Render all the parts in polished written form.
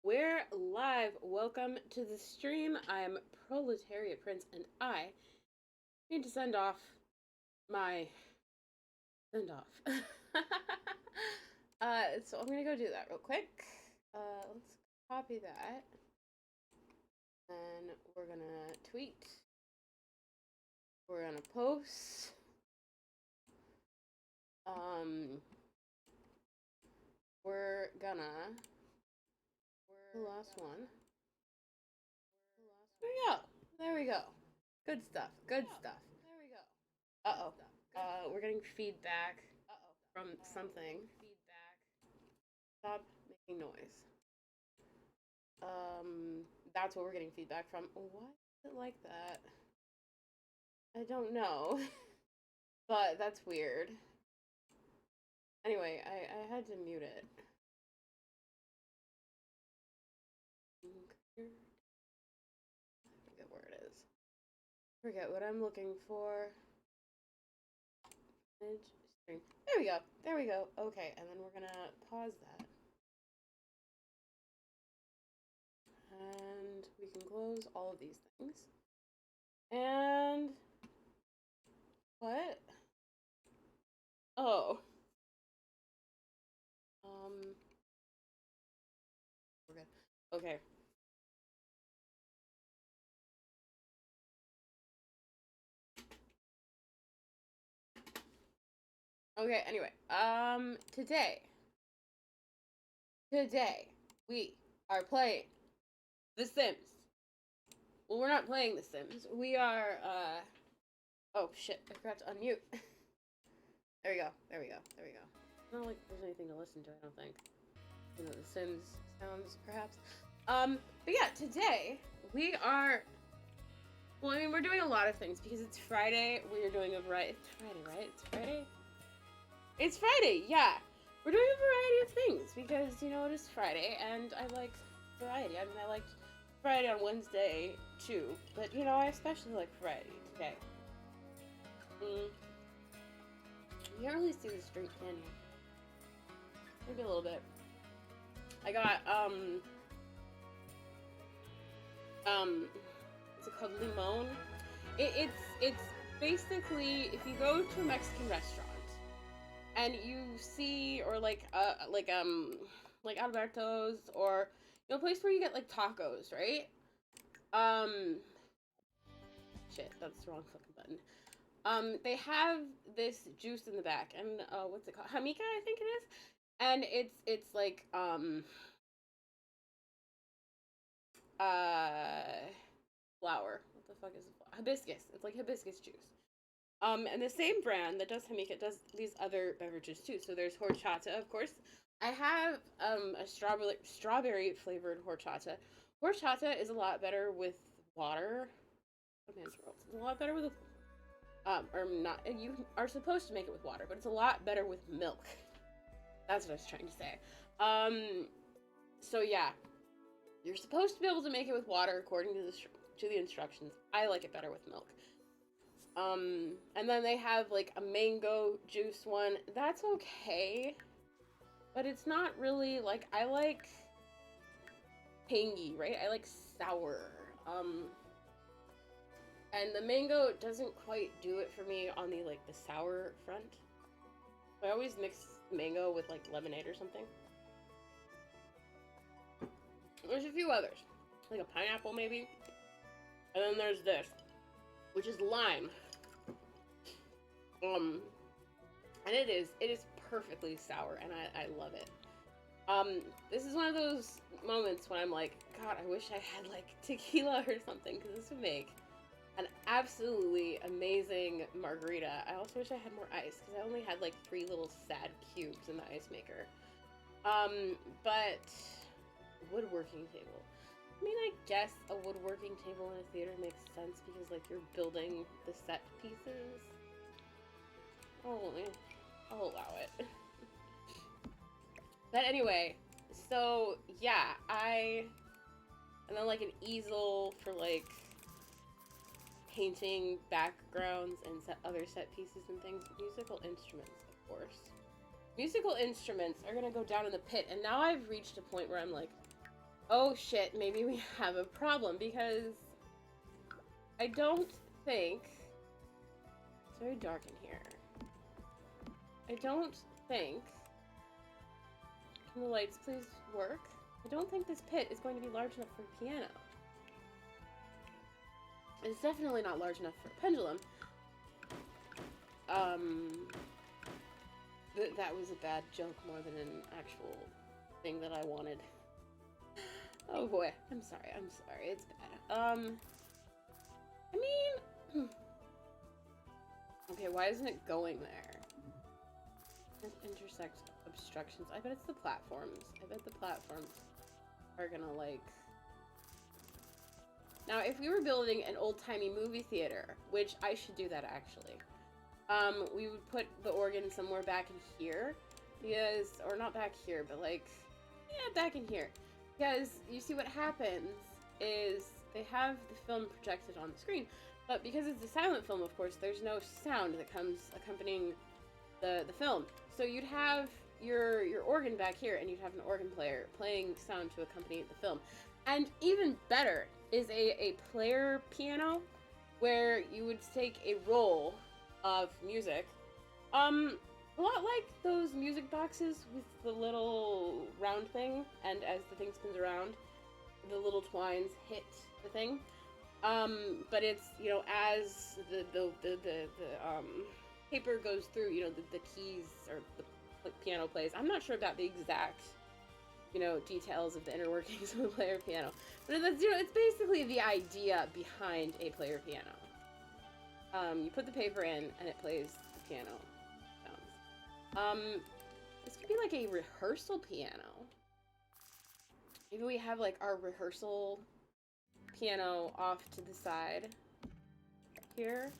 We're live. Welcome to the stream. I am Proletariat Prince, and I need to send off my send off. So I'm gonna go do that real quick. Let's copy that, and we're gonna tweet. We're gonna post. Um, we're gonna. The last one. There we go. There we go. Good stuff. Good stuff. There we go. Uh oh. We're getting feedback from something. Stop making noise. That's what we're getting feedback from. Why is it like that? I don't know. But that's weird. Anyway, I had to mute it. I forget where it is. Forget what I'm looking for. Stream. There we go. There we go. Okay, and then we're gonna pause that. And we can close all of these things. And what? Oh. We're good. Okay. Okay, anyway. Today we are playing The Sims. Well, we're not playing The Sims. We are oh shit, I forgot to unmute. There we go. There we go. There we go. It's not like there's anything to listen to, I don't think. You know, The Sims sounds, perhaps. But yeah, today we are. Well, I mean, we're doing a lot of things because it's Friday. We are doing a variety. It's Friday, right? It's Friday. It's Friday. Yeah, we're doing a variety of things because you know it is Friday, and I like variety. I mean, I liked variety on Wednesday too, but you know, I especially like variety today. You can't really see the street, can you? Maybe a little bit. I got what's it called? Limon. It's basically if you go to a Mexican restaurant and you see or like Alberto's or you know a place where you get like tacos, right? Um shit, that's the wrong fucking button. They have this juice in the back and what's it called? Jamaica, I think it is. And it's like uh flower. What the fuck is it? Hibiscus. It's like hibiscus juice. And the same brand that does Hamika does these other beverages too. So there's horchata, of course. I have a strawberry flavored horchata. Horchata is a lot better with water. Oh man, it's a lot better with or not. You are supposed to make it with water, but it's a lot better with milk. That's what I was trying to say. So yeah, you're supposed to be able to make it with water according to the instructions. I like it better with milk. And then they have like a mango juice one. That's okay, but it's not really like I like tangy, right? I like sour. And the mango doesn't quite do it for me on the like the sour front. I always mix mango with like lemonade or something. There's a few others, like a pineapple maybe, and then there's this, which is lime. And it is perfectly sour, and I love it. This is one of those moments when I'm like, God, I wish I had like tequila or something, because this would make an absolutely amazing margarita. I also wish I had more ice, because I only had like 3 little sad cubes in the ice maker. But woodworking table. I mean, I guess a woodworking table in a theater makes sense because like you're building the set pieces. Oh, I'll allow it. But anyway, so yeah, and then like an easel for like painting backgrounds and other set pieces and things. Musical instruments, of course. Musical instruments are gonna go down in the pit, and now I've reached a point where I'm like, Oh shit, maybe we have a problem because I don't think... It's very dark in here. I don't think... Can the lights please work? I don't think this pit is going to be large enough for a piano. It's definitely not large enough for a pendulum. That was a bad joke more than an actual thing that I wanted. Oh boy, I'm sorry, it's bad. I mean... Okay, why isn't it going there? It intersects obstructions. I bet it's the platforms. I bet the platforms are gonna, like... Now, if we were building an old-timey movie theater, which I should do that, actually, we would put the organ somewhere back in here, because... Or not back here, but, like... Yeah, back in here. Because you see what happens is they have the film projected on the screen, but because it's a silent film, of course, there's no sound that comes accompanying the film. So you'd have your organ back here, and you'd have an organ player playing sound to accompany the film. And even better is a player piano, where you would take a roll of music. A lot like those music boxes with the little round thing, and as the thing spins around, the little twines hit the thing. But it's, you know, as the paper goes through, you know, the keys or the piano plays. I'm not sure about the exact, you know, details of the inner workings of a player piano, but that's, you know, it's basically the idea behind a player piano. You put the paper in, and it plays the piano sounds. This could be like a rehearsal piano. Maybe we have like our rehearsal piano off to the side here.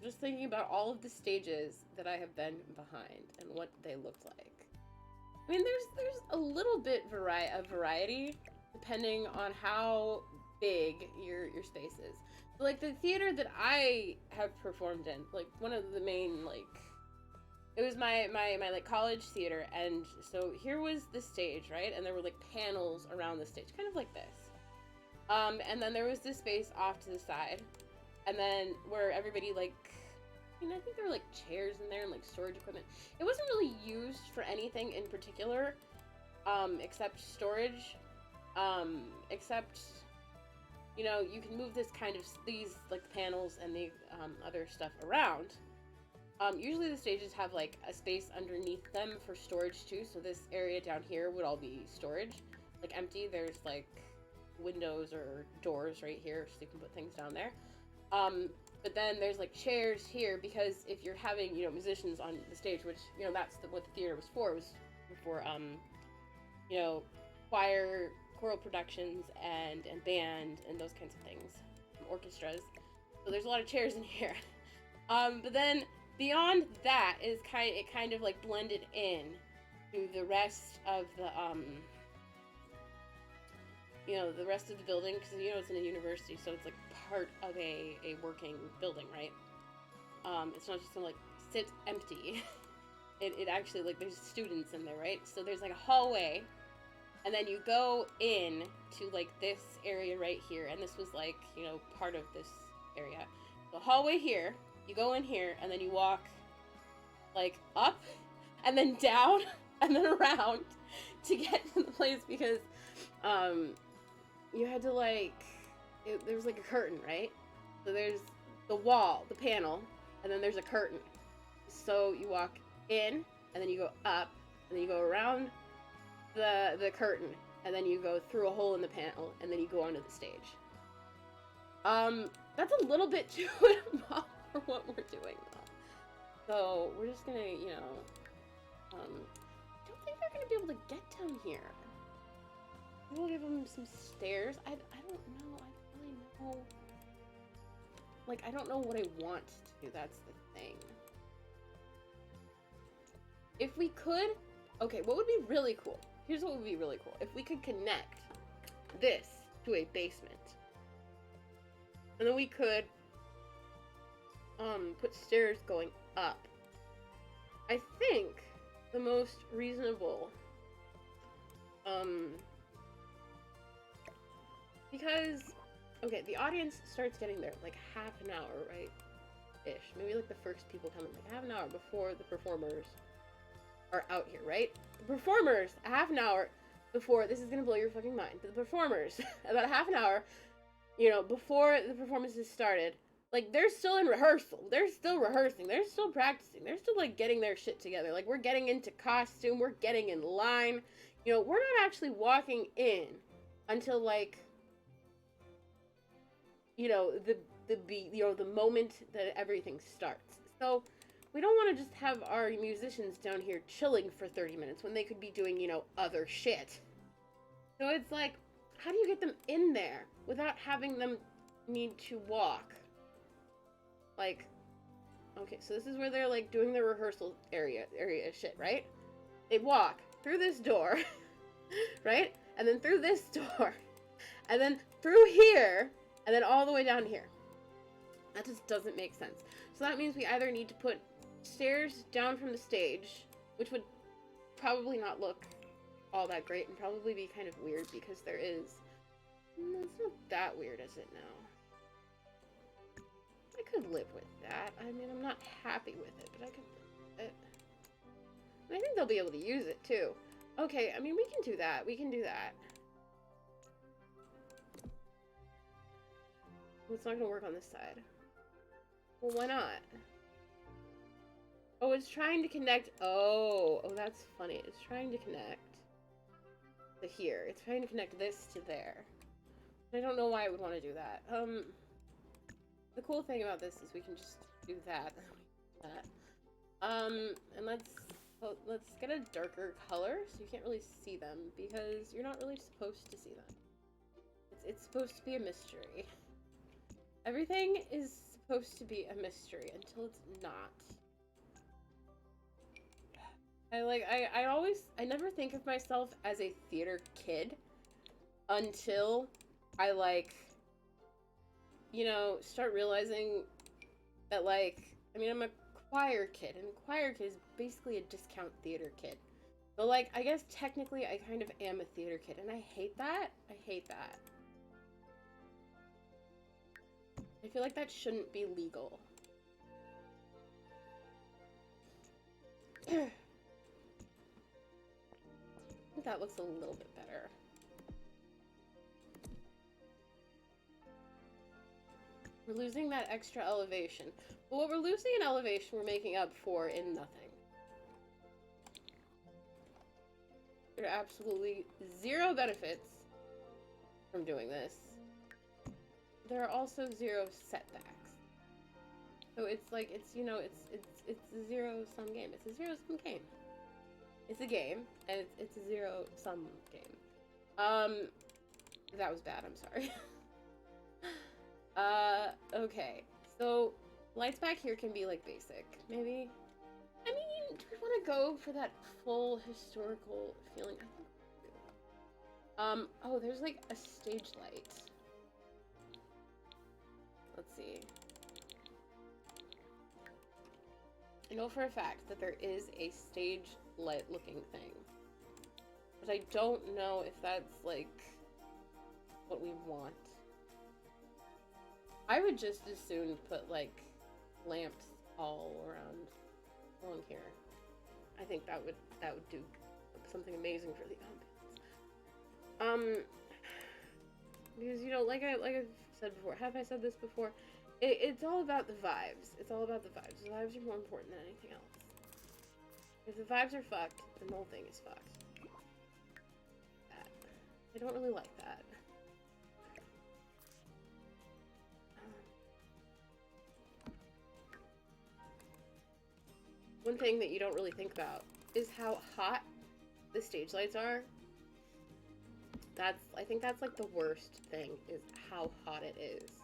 Just thinking about all of the stages that I have been behind and what they looked like. I mean, there's a little bit of variety depending on how big your space is. So, like, the theater that I have performed in, like, one of the main, like, it was my like college theater, and so here was the stage, right? And there were like panels around the stage, kind of like this. And then there was this space off to the side, and then where everybody, like, I mean, I think there were like chairs in there and like storage equipment. It wasn't really used for anything in particular, except storage, except, you know, you can move this kind of, these like panels and the other stuff around. Usually the stages have like a space underneath them for storage too, so this area down here would all be storage, like empty. There's like windows or doors right here, so you can put things down there. But then there's like chairs here, because if you're having, you know, musicians on the stage, which, you know, that's what the theater was for you know, choir, choral productions, and band, and those kinds of things, orchestras. So there's a lot of chairs in here. But then beyond that is kind of like blended in to the rest of the you know, the rest of the building, because, you know, it's in a university, so it's like part of a working building, right? It's not just gonna like sit empty. It actually, like, there's students in there, right? So there's like a hallway, and then you go in to like this area right here, and this was like, you know, part of this area. The hallway here, you go in here, and then you walk like up and then down and then around to get to the place, because you had to, like, there was like a curtain, right? So there's the wall, the panel, and then there's a curtain. So you walk in, and then you go up, and then you go around the curtain, and then you go through a hole in the panel, and then you go onto the stage. That's a little bit too involved for what we're doing, though. So we're just gonna, you know, I don't think they're gonna be able to get down here. We'll give them some stairs. I don't know. I don't really know. Like, I don't know what I want to do. That's the thing. If we could... Okay, what would be really cool? Here's what would be really cool. If we could connect this to a basement. And then we could put stairs going up. I think the most reasonable, because, okay, the audience starts getting there like half an hour, right? Ish. Maybe like the first people come in like half an hour before the performers are out here, right? The performers, a half an hour before, this is gonna blow your fucking mind, but the performers, about a half an hour, you know, before the performances started, like, they're still in rehearsal. They're still rehearsing. They're still practicing. They're still, like, getting their shit together. Like, we're getting into costume. We're getting in line. You know, we're not actually walking in until, like, you know, the moment that everything starts. So, we don't want to just have our musicians down here chilling for 30 minutes when they could be doing, you know, other shit. So it's like, how do you get them in there without having them need to walk? Like, okay, so this is where they're, like, doing their rehearsal area shit, right? They walk through this door, right? And then through this door, and then through here, and then all the way down here. That just doesn't make sense. So that means we either need to put stairs down from the stage, which would probably not look all that great and probably be kind of weird because there is... It's not that weird, is it now? I could live with that. I mean, I'm not happy with it, but I could live with it. And I think they'll be able to use it, too. Okay, I mean, we can do that. We can do that. Well, it's not gonna work on this side. Well, why not? Oh, it's trying to connect. Oh, that's funny. It's trying to connect to here. It's trying to connect this to there. I don't know why I would want to do that. The cool thing about this is we can just do that. And let's get a darker color so you can't really see them because you're not really supposed to see them. It's supposed to be a mystery. Everything is supposed to be a mystery until it's not. I never think of myself as a theater kid until I, like, you know, start realizing that, like, I mean, I'm a choir kid, and a choir kid is basically a discount theater kid. So, like, I guess technically I kind of am a theater kid, and I hate that. I hate that. I feel like that shouldn't be legal. I think that looks a little bit better. We're losing that extra elevation. But what we're losing in elevation, we're making up for in nothing. There are absolutely zero benefits from doing this. There are also zero setbacks. So it's like, it's, you know, it's a zero-sum game. It's a zero-sum game. It's a game, and it's a zero-sum game. That was bad, I'm sorry. Okay. So, lights back here can be, like, basic, maybe? I mean, do we want to go for that full historical feeling? I think we do. Oh, there's, like, a stage light. Let's see. I know for a fact that there is a stage light looking thing. But I don't know if that's, like, what we want. I would just as soon put, like, lamps all around along here. I think that would do something amazing for the ambience. Because, you know, like I've said before, have I said this before? It's all about the vibes. It's all about the vibes. The vibes are more important than anything else. If the vibes are fucked, then the whole thing is fucked. That. I don't really like that. One thing that you don't really think about is how hot the stage lights are. I think that's like the worst thing, is how hot it is.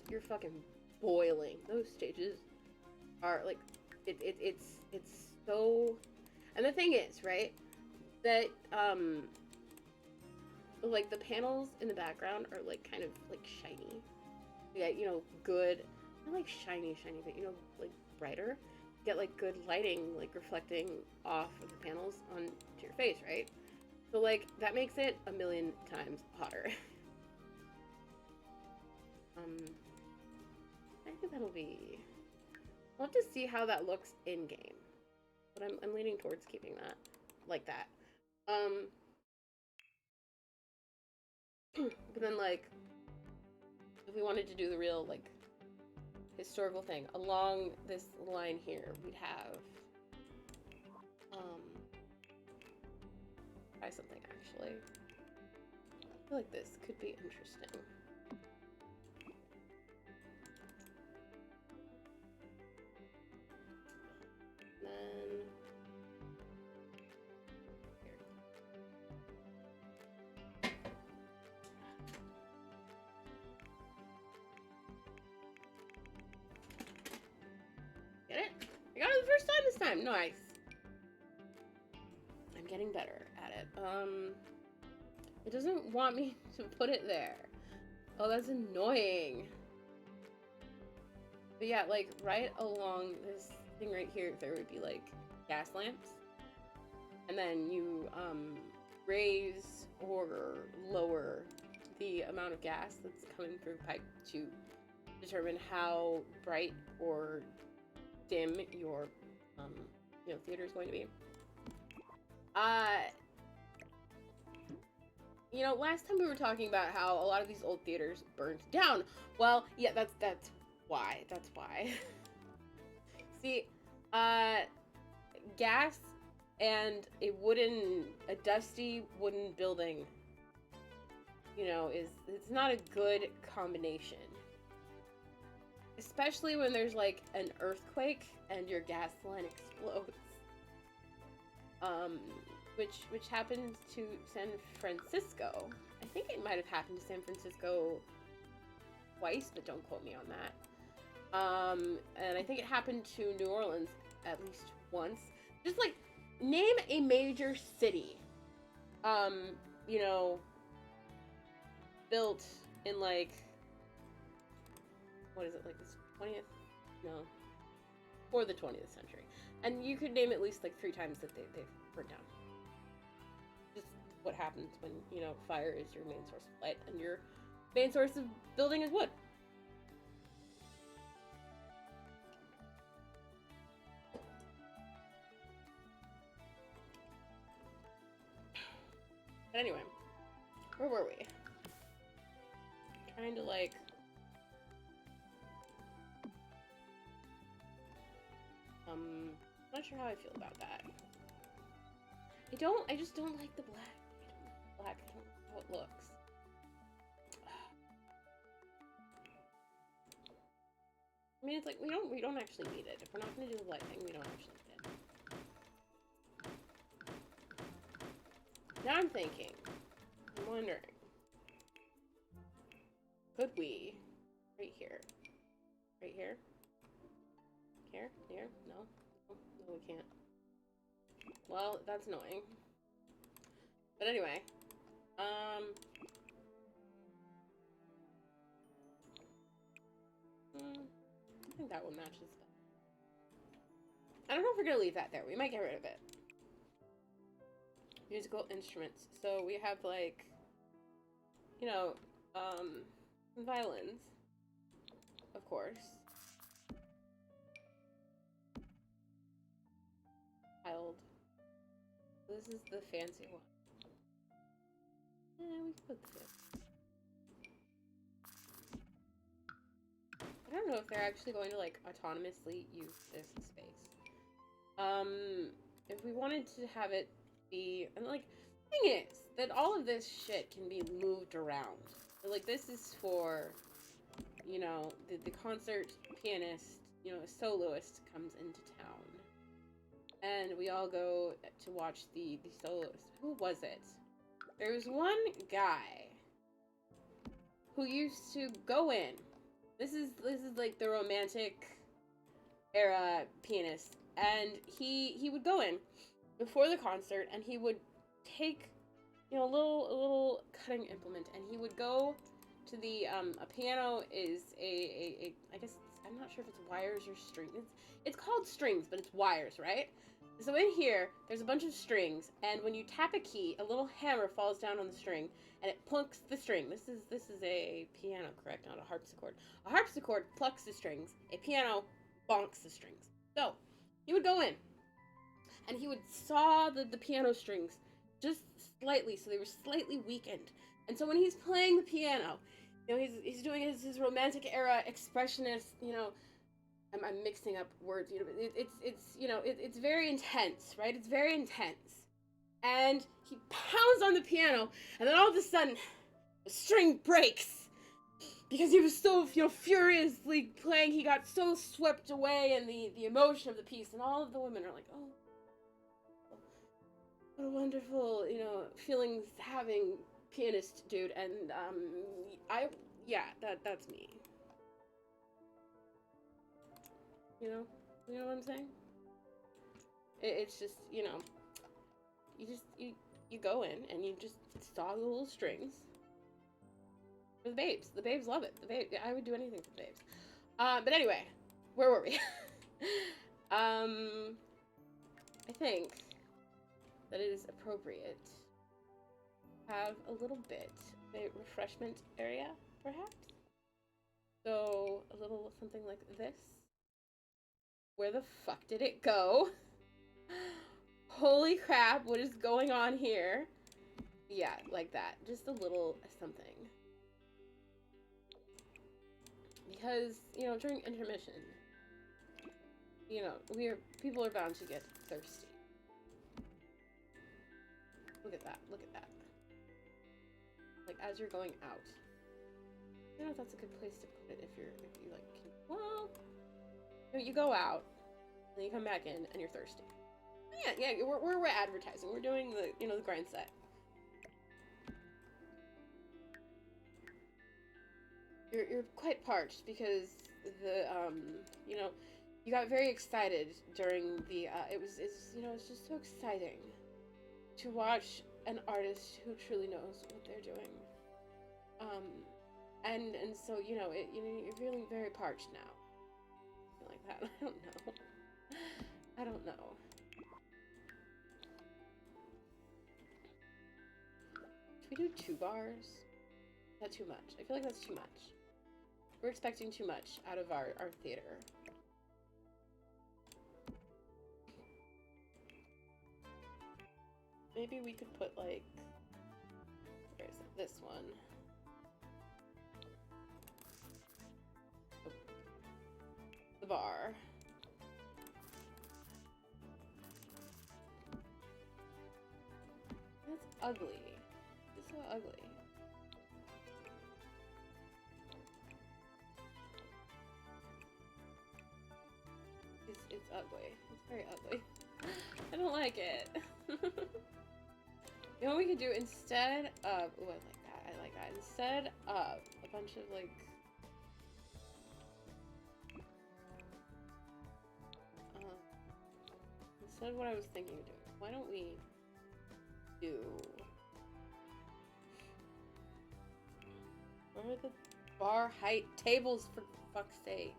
You're fucking boiling. Those stages are like, it's so, and the thing is, right, that, like the panels in the background are like kind of like shiny. get, you know, good, not like shiny, but, you know, like brighter. Get like good lighting, like reflecting off of the panels onto your face, right? So like that makes it a million times hotter. I think that'll be. I'll have to see how that looks in game, but I'm leaning towards keeping that like that. But then like, if we wanted to do the real like historical thing along this line here, we'd have try something actually. I feel like this could be interesting. Then get it? I got it the first time this time. Nice. I'm getting better at it. It doesn't want me to put it there. Oh, that's annoying. But yeah, like right along this thing right here, there would be like gas lamps. And then you raise or lower the amount of gas that's coming through the pipe to determine how bright or dim your you know, theater is going to be. You know, last time we were talking about how a lot of these old theaters burned down. Well, yeah, that's why. That's why. See, gas and a dusty wooden building, you know, it's not a good combination. Especially when there's like an earthquake and your gas line explodes. Which happened to San Francisco. I think it might have happened to San Francisco twice, but don't quote me on that. And I think it happened to New Orleans at least once. Just like name a major city, you know, built in like, what is it, like this 20th? No, for the 20th century. And you could name at least like 3 times that they've burned down. Just what happens when, you know, fire is your main source of light and your main source of building is wood. But anyway, where were we? Trying to like not sure how I feel about that. I just don't like the black. I don't like how it looks. I mean, it's like we don't actually need it. If we're not gonna do the lighting, we don't actually need it. Now I'm thinking, I'm wondering, could we, right here, here, no, we can't. Well, that's annoying. But anyway, I think that one matches that. I don't know if we're gonna leave that there. We might get rid of it. Musical instruments. So we have like, you know, violins, of course. Tiled. This is the fancy one. We can put this. I don't know if they're actually going to like autonomously use this space. If we wanted to have it be, and like, thing is that all of this shit can be moved around. Like this is for, you know, the concert pianist, you know, a soloist comes into town, and we all go to watch the soloist. Who was it? There was one guy who used to go in. This is like the romantic era pianist, and he would go in before the concert, and he would take, you know, a little cutting implement, and he would go to the a piano is I guess I'm not sure if it's wires or strings. It's called strings, but it's wires, right? So in here, there's a bunch of strings, and when you tap a key, a little hammer falls down on the string, and it plucks the string. This is a piano, correct? Not a harpsichord. A harpsichord plucks the strings. A piano bonks the strings. So he would go in, and he would saw the piano strings just slightly, so they were slightly weakened. And so when he's playing the piano, he's doing his romantic era expressionist, I'm mixing up words, it's very intense, right? It's very intense. And he pounds on the piano, and then all of a sudden, the string breaks. Because he was so, furiously playing, he got so swept away in the emotion of the piece, and all of the women are like, oh, what a wonderful, feelings having pianist dude. And that's me. You know what I'm saying? It's just, you go in and you just saw the little strings. For the babes. The babes love it. I would do anything for the babes. But anyway, where were we? I think that it is appropriate to have a little bit of a refreshment area, perhaps. So, a little something like this. Where the fuck did it go? Holy crap, what is going on here? Yeah, like that. Just a little something. Because, during intermission, people are bound to get thirsty. Look at that, look at that. Like, as you're going out. I don't know if that's a good place to put it if you like, well, you go out, then you come back in, and you're thirsty. Yeah, we're advertising. We're doing the grind set. You're quite parched because you got very excited during the, it's just so exciting to watch an artist who truly knows what they're doing. And so, you're feeling very parched now. Like that. I don't know. Should we do 2 bars? Is that too much? I feel like that's too much. We're expecting too much out of our theater. Maybe we could put, like, where is it? This one. Oh. The bar. That's ugly. It's so ugly. It's ugly. It's very ugly. I don't like it. You know what we could do instead of... Ooh, I like that. Instead of a bunch of, like... instead of what I was thinking of doing, why don't we do... Where are the bar height tables, for fuck's sake?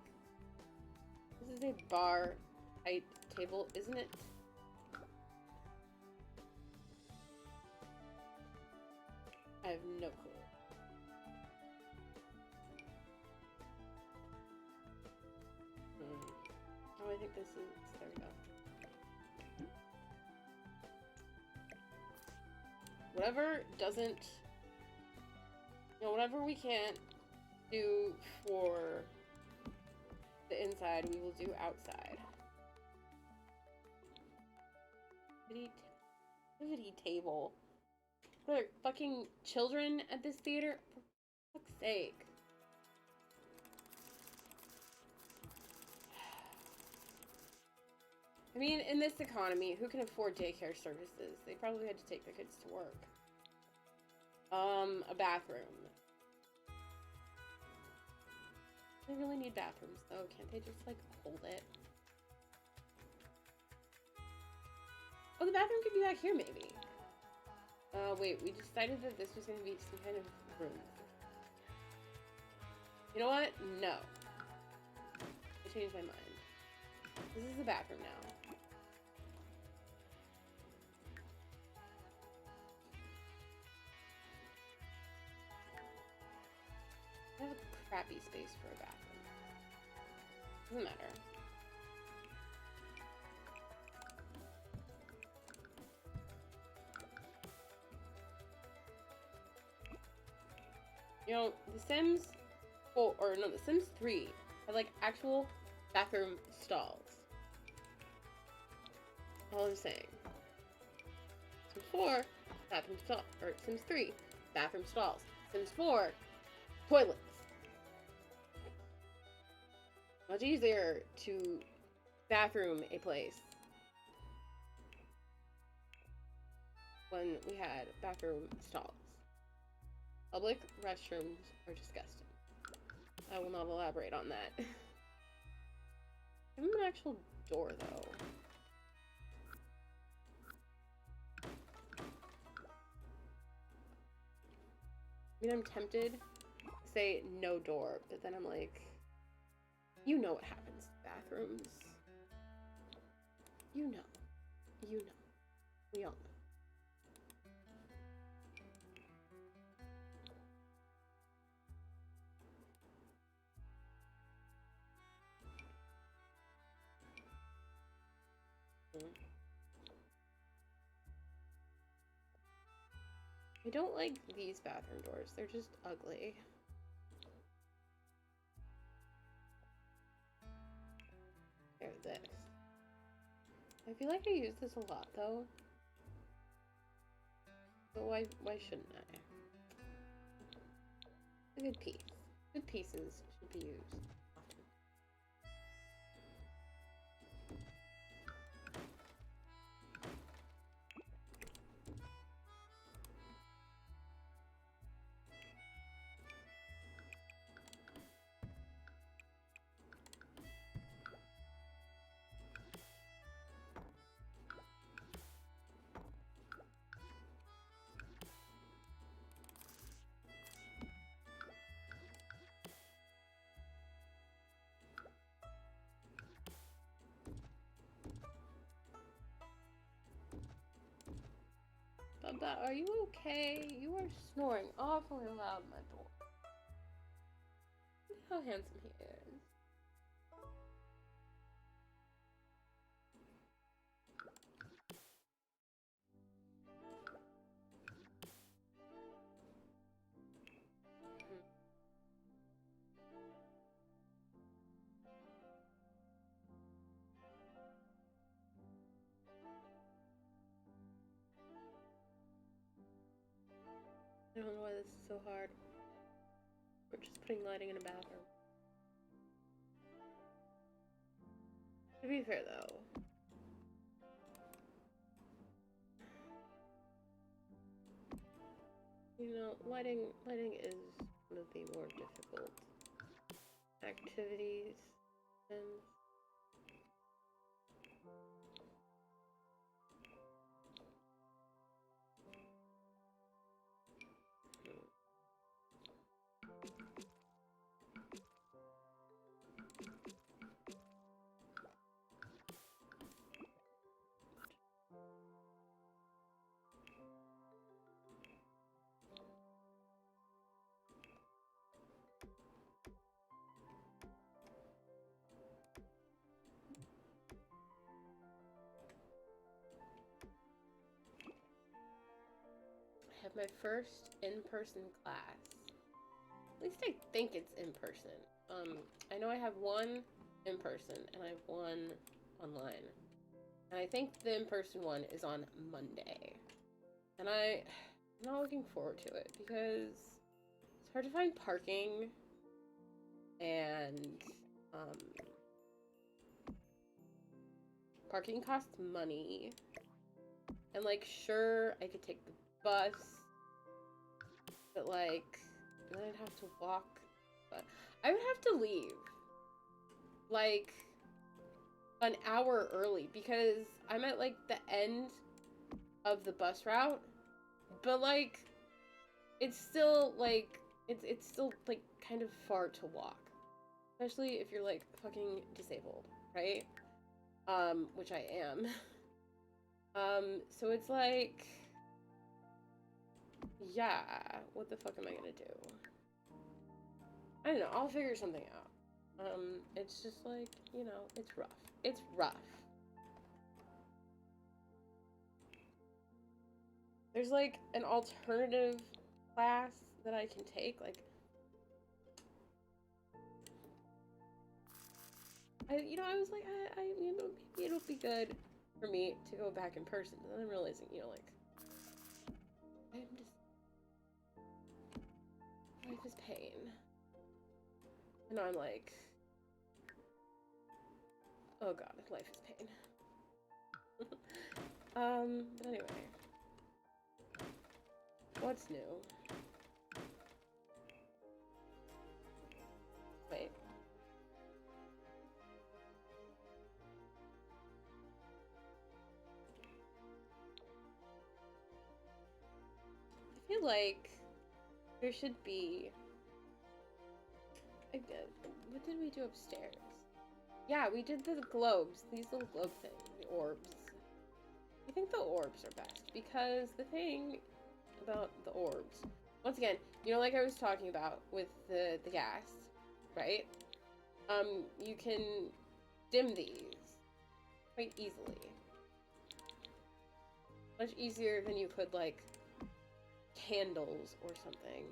This is a bar height table, isn't it? I have no clue. Oh, I think this is... There we go. Whatever doesn't... whatever we can't do for the inside, we will do outside. Activity table. What are there fucking children at this theater? For fuck's sake. I mean, in this economy, who can afford daycare services? They probably had to take their kids to work. A bathroom. They really need bathrooms, though. Can't they just, like, hold it? Oh, the bathroom could be back here, maybe. Wait, we decided that this was going to be some kind of room. know what? No. I changed my mind. This is the bathroom now. I have a crappy space for a bathroom. Doesn't matter. You know, The Sims 4, or no, The Sims 3 had like actual bathroom stalls. All I'm saying. Sims 4, bathroom stall, or Sims 3, bathroom stalls. Sims 4, toilets. Much easier to bathroom a place when we had bathroom stalls. Public restrooms are disgusting. I will not elaborate on that. Give them an actual door, though. I mean, I'm tempted to say no door, but then I'm like, you know what happens in bathrooms. You know. You know. We all know. I don't like these bathroom doors. They're just ugly. There's this. I feel like I use this a lot, though. So why shouldn't I? A good piece. Good pieces should be used often. Baba, are you okay? You are snoring awfully loud, my boy. Look how handsome he is. I don't know why this is so hard. We're just putting lighting in a bathroom. To be fair, though, you know, lighting is one of the more difficult activities, and I have my first in-person class. At least I think it's in person. I know I have one in person and I have one online. And I think the in-person one is on Monday. And I'm not looking forward to it because it's hard to find parking and parking costs money. And like, sure, I could take the bus, but like, then I'd have to walk. But I would have to leave like an hour early because I'm at like the end of the bus route, but like it's still like it's still like kind of far to walk, especially if you're like fucking disabled, right? Which I am. So it's like, yeah, what the fuck am I gonna do? I don't know, I'll figure something out. It's just like, you know, it's rough. It's rough. There's like an alternative class that I can take, like, I was like, maybe it'll be good for me to go back in person. But then I'm realizing, like, I'm just, life is pain. And I'm like, oh god, life is pain. But anyway. What's new? Wait. I feel like there should be... what did we do upstairs? Yeah, we did the globes. These little globe things. The orbs. I think the orbs are best, because the thing about the orbs... Once again, like I was talking about with the gas, right? You can dim these quite easily. Much easier than you could, like, candles or something.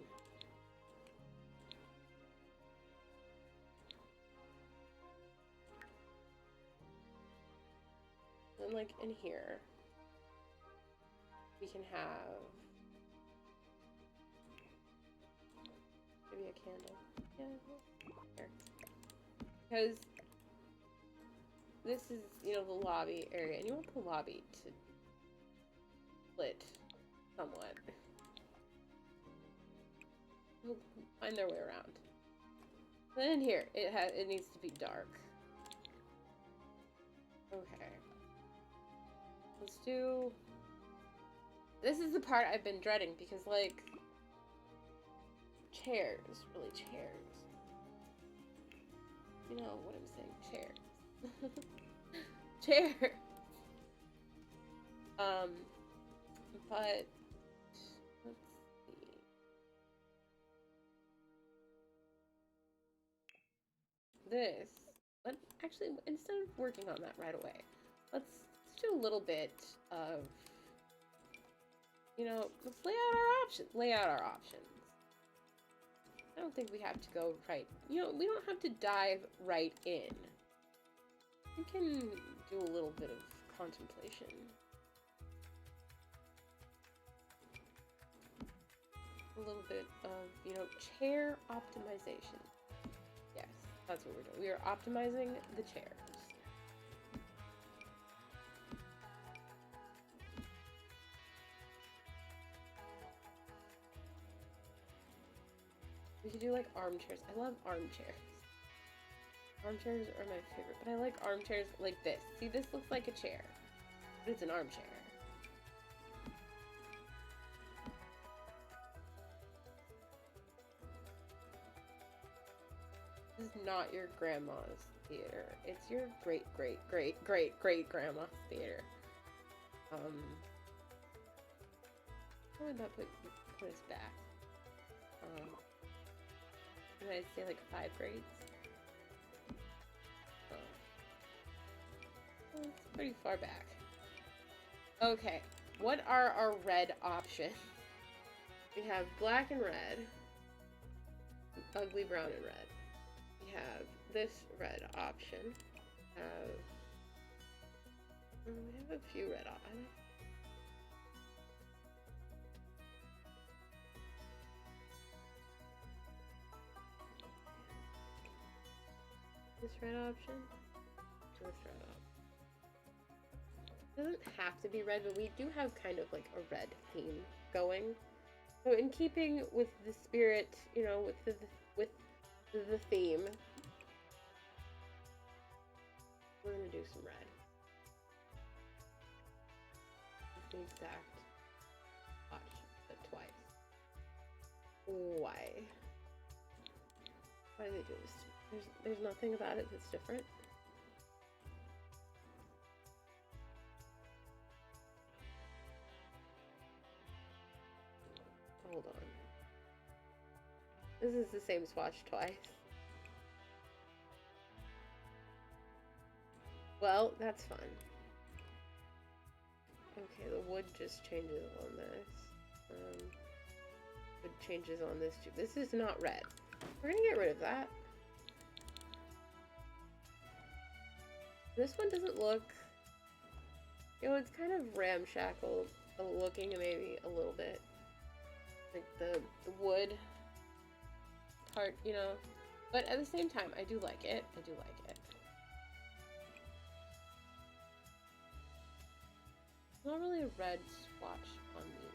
Then, like, in here, we can have maybe a candle. Yeah, here. Because this is, the lobby area, and you want the lobby to split somewhat. We'll find their way around. Then in here, it needs to be dark. Okay. Let's do... This is the part I've been dreading, because, like... Chairs. Really, chairs. You know what I'm saying. Chairs. Chairs! But... Let's see... This... Actually, instead of working on that right away, let's do a little bit of... let's lay out our options. I don't think we have to go right... we don't have to dive right in. We can do a little bit of contemplation. A little bit of, chair optimization. Yes, that's what we're doing. We are optimizing the chairs. We could do, like, armchairs. I love armchairs. Armchairs are my favorite, but I like armchairs like this. See, this looks like a chair, but it's an armchair. This is not your grandma's theater. It's your great-great-great-great-great-grandma's theater. How would that put us back? Did I say like 5 grades? Oh. Well, it's pretty far back. Okay, what are our red options? We have black and red, ugly brown and red. We have this red option. We have a few red options. This red option. This red option. It doesn't have to be red, but we do have kind of like a red theme going. So in keeping with the spirit, with the theme, we're gonna do some red. The exact watch, but twice. Why? Why do they do this? There's nothing about it that's different. Hold on. This is the same swatch twice. Well, that's fun. Okay, the wood just changes on this. Wood changes on this too. This is not red. We're gonna get rid of that. This one doesn't look... You know, it's kind of ramshackle looking maybe a little bit. Like the wood part, you know. But at the same time, I do like it. I do like it. Not really a red swatch on me.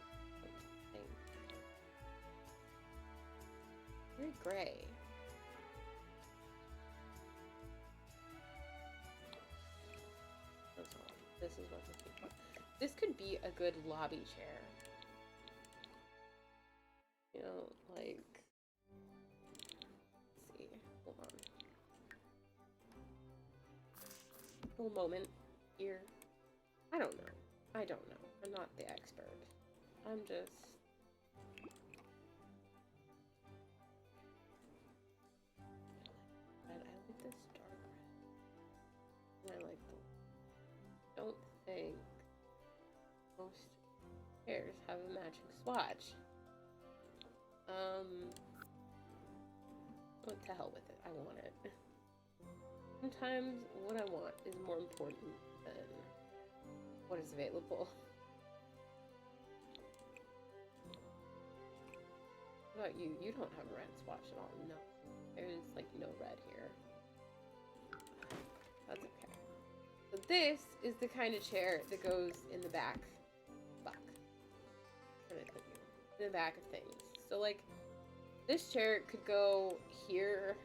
Very gray. That's all. This is what this is. This could be a good lobby chair. You know, like... Let's see. Hold on. A little moment here. I don't know. I don't know. I'm not the expert. I'm just... I like this dark red. And I like the... Don't think most chairs have a matching swatch. What the hell with it? I want it. Sometimes what I want is more important than what is available. What about you? You don't have a red swatch at all. No. There's like no red here. That's okay. So this is the kind of chair that goes in the back. In the back of things. So like, this chair could go here.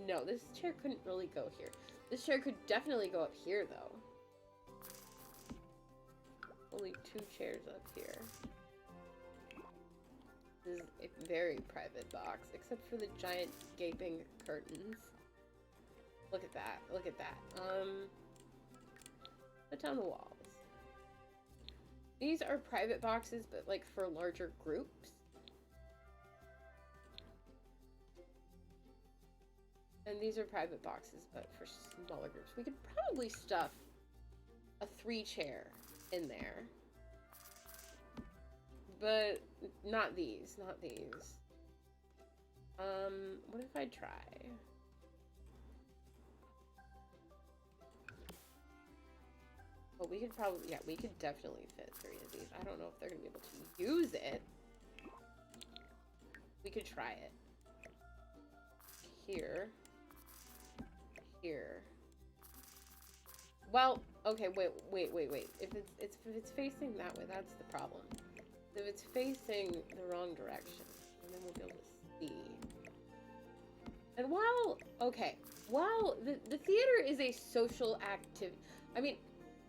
No, this chair couldn't really go here. This chair could definitely go up here though. Only 2 chairs up here. This is a very private box, except for the giant gaping curtains. Look at that. Look at that. Put down the walls. These are private boxes, but like for larger groups. And these are private boxes, but for smaller groups. We could probably stuff a 3-chair in there. But not these, not these. What if I try? Well, we could probably, yeah, we could definitely fit 3 of these. I don't know if they're gonna be able to use it. We could try it. Here. Here. Well, okay, wait. If it's facing that way, that's the problem. If it's facing the wrong direction, and then we'll be able to see. And while the theater is a social activity, I mean,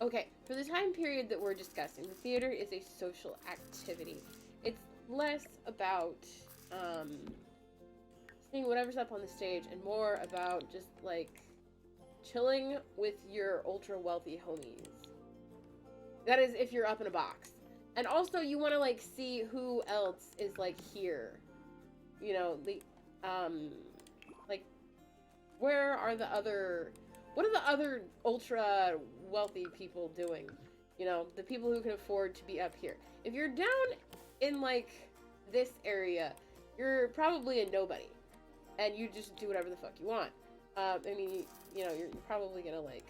okay, for the time period that we're discussing, the theater is a social activity. It's less about seeing whatever's up on the stage and more about just like chilling with your ultra wealthy homies. That is if you're up in a box. And also you want to like see who else is like here. You know, the like where are the other, what are the other ultra wealthy people doing? You know, the people who can afford to be up here. If you're down in like this area, you're probably a nobody and you just do whatever the fuck you want. I mean, you know, you're probably gonna like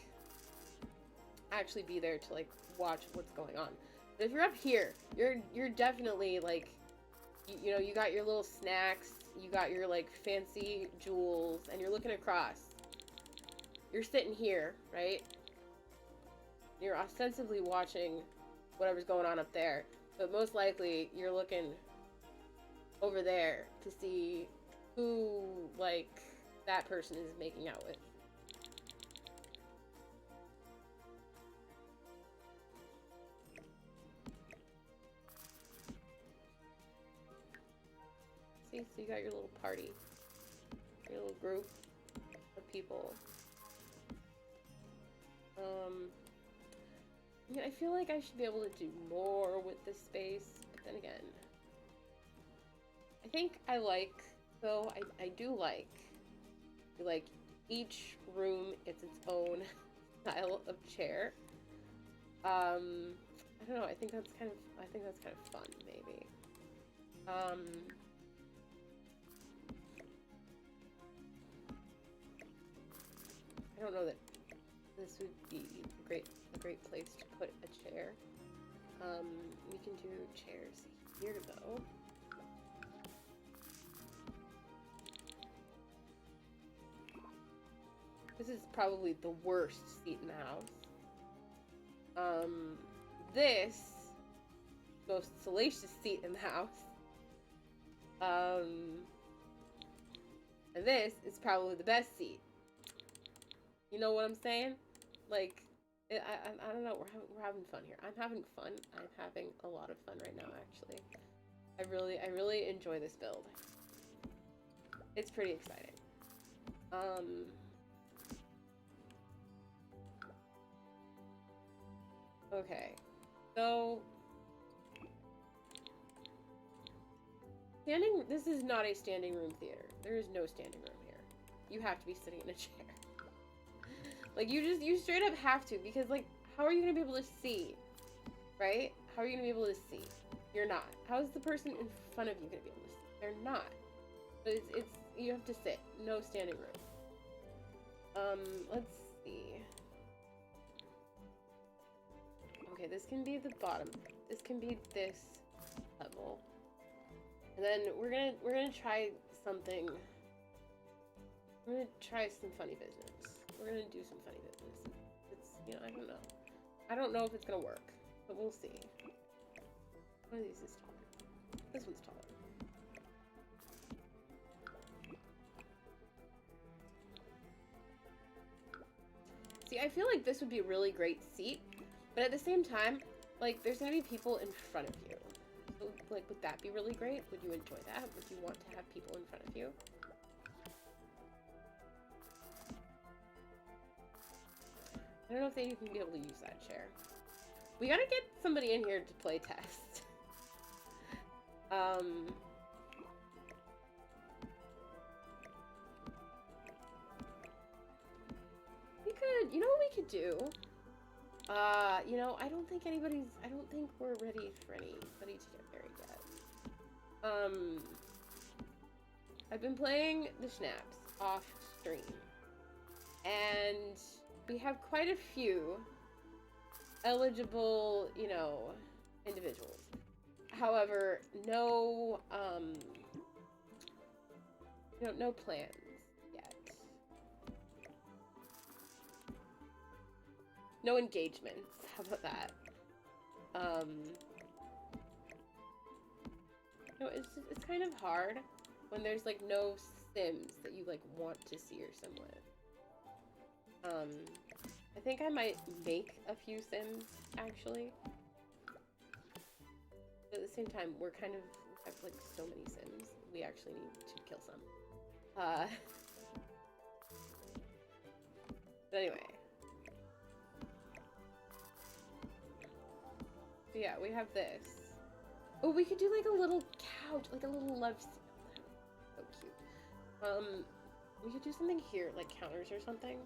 actually be there to like watch what's going on. But if you're up here, you're definitely like, you know, you got your little snacks, you got your like fancy jewels, and you're looking across. You're sitting here, right? You're ostensibly watching whatever's going on up there, but most likely you're looking over there to see who like that person is making out with. See, so you got your little party. your little group of people. I mean, I feel like I should be able to do more with this space, but then again, I think I like, though, I do like each room it's its own style of chair. I don't know, I think that's kind of fun, maybe. I don't know that this would be a great place to put a chair. We can do chairs here though. This is probably the worst seat in the house. This most salacious seat in the house. And this is probably the best seat. You know what I'm saying? Like, I don't know. We're having fun here. I'm having fun. I'm having a lot of fun right now, actually. I really enjoy this build. It's pretty exciting. Okay. So this is not a standing room theater. There is no standing room here. You have to be sitting in a chair. Like, you straight up have to, because, like, how are you gonna be able to see? Right? How are you gonna be able to see? You're not. How is the person in front of you gonna be able to see? They're not. But you have to sit. No standing room. Let's see. Okay, this can be the bottom. This can be this level. And then we're gonna try something. We're gonna try some funny business. We're gonna do some funny business. It's, you know, I don't know. I don't know if it's gonna work, but we'll see. One of these is taller. This one's taller. See, I feel like this would be a really great seat, but at the same time, like, there's gonna be people in front of you. So, like, would that be really great? Would you enjoy that? Would you want to have people in front of you? I don't know if they'd even be able to use that chair. We gotta get somebody in here to play test. We could, you know what we could do? You know, I don't think we're ready for anybody to get married yet. I've been playing the Schnapps off stream, and we have quite a few eligible, you know, individuals. However, no plans yet. No engagements. How about that? No, it's kind of hard when there's like no Sims that you like want to see your sim with. I think I might make a few Sims, actually. But at the same time, we have like so many Sims. We actually need to kill some. But anyway. So yeah, we have this. Oh, we could do like a little couch, like a little love seat. So cute. We could do something here, like counters or something.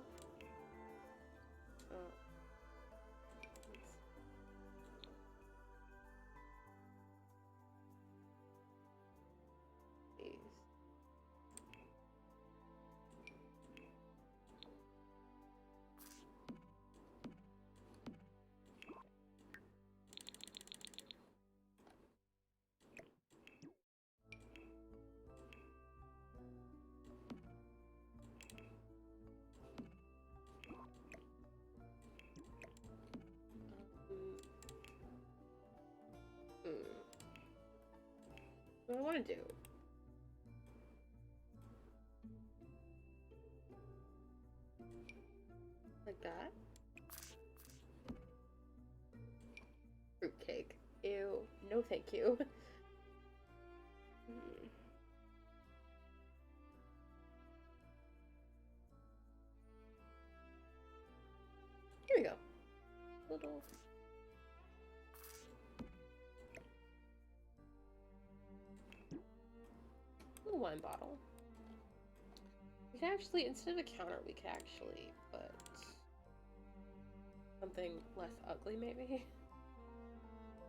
What do I want to do? Like that? Fruitcake. Ew. No thank you. we go. Little wine bottle. We could actually, instead of a counter, we could actually put something less ugly, maybe.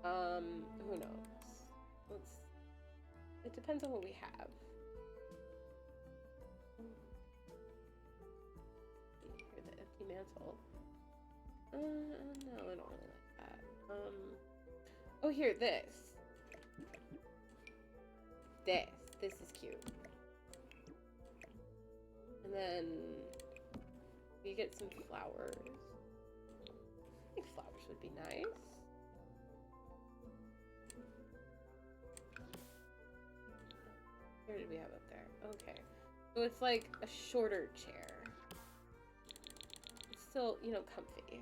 Who knows? It depends on what we have. Here, the empty mantle. No, I don't really like that. Oh, here, this. This is cute. And then we get some flowers. I think flowers would be nice. Where did we have up there? Okay. So it's like a shorter chair. It's still, you know, comfy.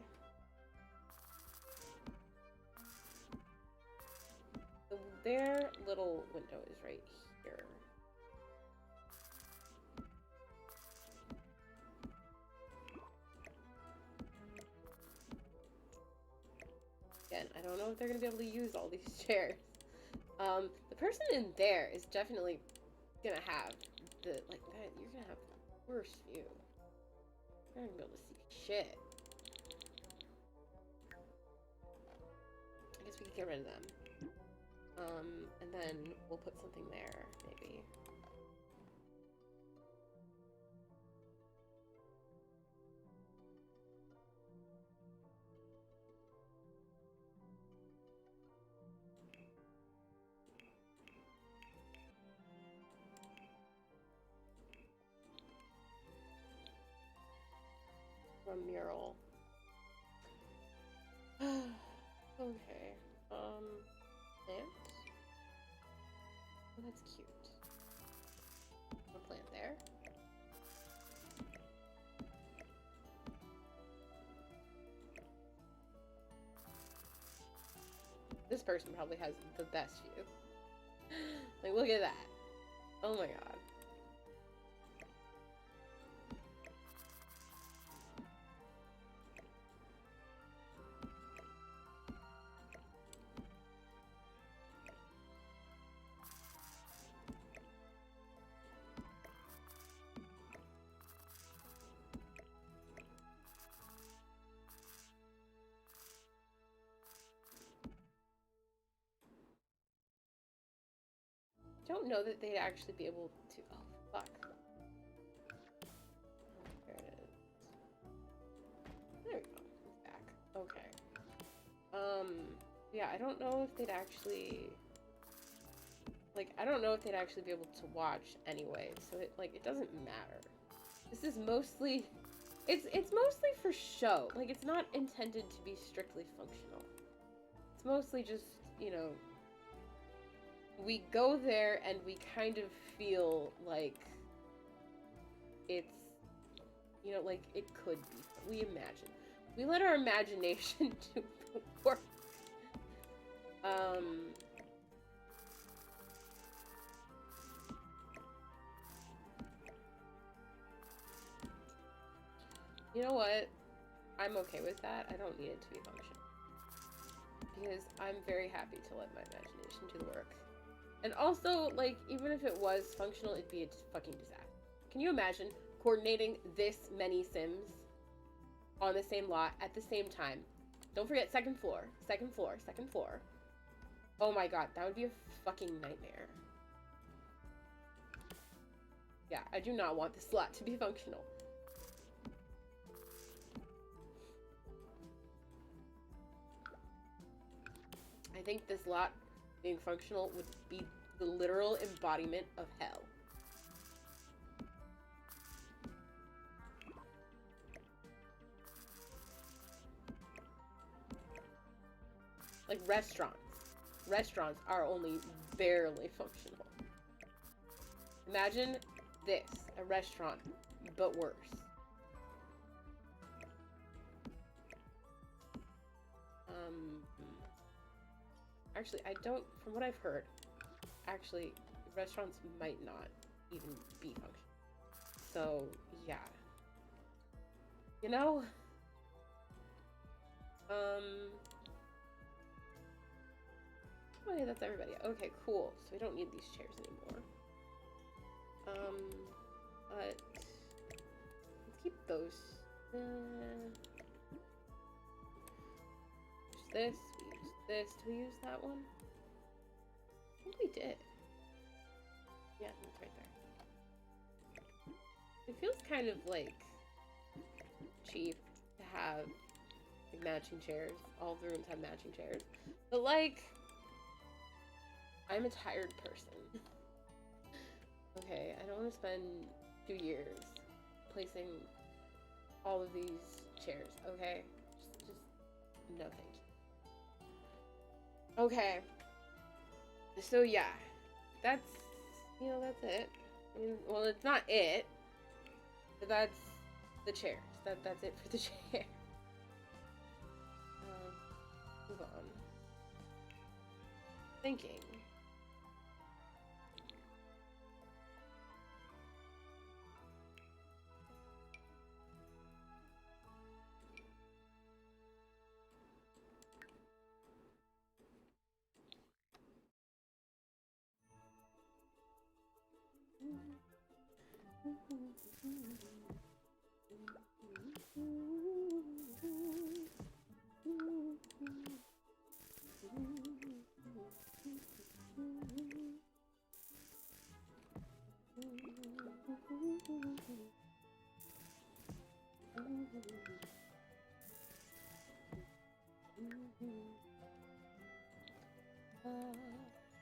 Their little window is right here. Again, I don't know if they're gonna be able to use all these chairs. The person in there is definitely gonna have the, like, that, you're gonna have the worst view. You're not gonna be able to see shit. I guess we could get rid of them. And then we'll put something there, maybe. Or a mural. Okay. Plants? Oh, that's cute. A plant there. This person probably has the best view. Like, look at that. Oh my god. Don't know that they'd actually be able to. Oh, fuck. Oh, there it is. There we go. It's back. Okay. Yeah, I don't know if they'd actually. Like, I don't know if they'd actually be able to watch anyway, so it doesn't matter. This is mostly. It's mostly for show. Like, it's not intended to be strictly functional. It's mostly just, you know. We go there and we kind of feel like it's, you know, like it could be. We imagine. We let our imagination do the work. You know what? I'm okay with that. I don't need it to be functional. Because I'm very happy to let my imagination do the work. And also, like, even if it was functional, it'd be a fucking disaster. Can you imagine coordinating this many Sims on the same lot at the same time? Don't forget second floor, second floor, second floor. Oh my god, that would be a fucking nightmare. Yeah, I do not want this lot to be functional. I think this lot being functional would be the literal embodiment of hell. Like restaurants. Restaurants are only barely functional. Imagine this, a restaurant, but worse. Actually, I don't, from what I've heard, actually, restaurants might not even be functional. So, yeah. You know, Um. Oh yeah, that's everybody. Okay, cool. So we don't need these chairs anymore. But let's keep those. Use this. We use this. Do we use that one? I think we did. Yeah, it's right there. It feels kind of like cheap to have like matching chairs. All of the rooms have matching chairs, but like, I'm a tired person. Okay, I don't want to spend 2 years placing all of these chairs. Okay, just no thank you. Okay, so yeah, that's that's it. I mean, well, it's not it, but that's the chairs. That's it for the chair. Move on. Thinking.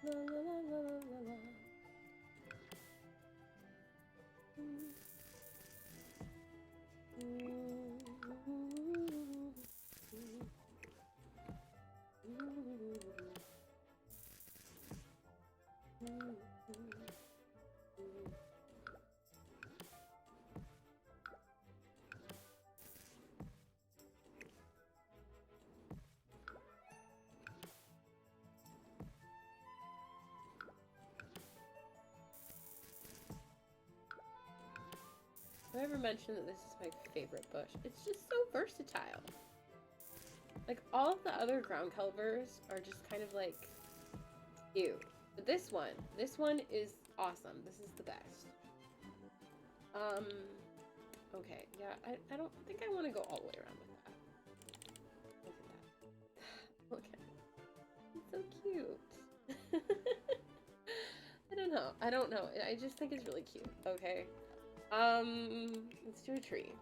La, la, la, la, la, la. Have I ever mentioned that this is my favorite bush? It's just so versatile. Like, all of the other ground calibers are just kind of like, ew. But this one is awesome. This is the best. Okay, yeah, I don't think I want to go all the way around with that. Look at that. Okay. It's so cute. I don't know. I just think it's really cute. Okay. Let's do a tree.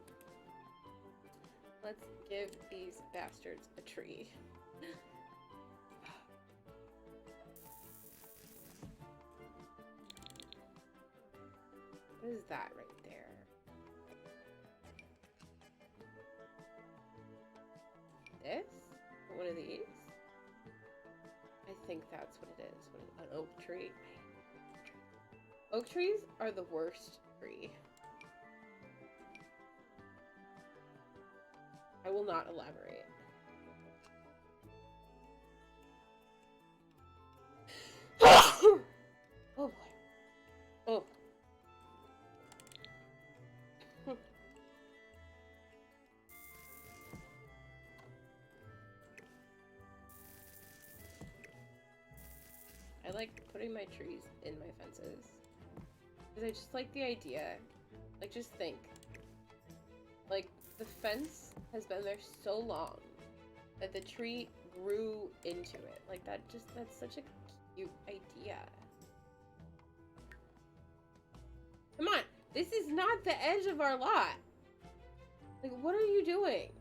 Let's give these bastards a tree. What is that right there? This? One of these? I think that's what it is. An oak tree. Oak trees are the worst tree. I will not elaborate. Oh boy. Oh. I like putting my trees in my fences. Because I just like the idea. Like, just think. Like, the fence has been there so long that the tree grew into it. Like, that's such a cute idea. Come on! This is not the edge of our lot! Like, what are you doing?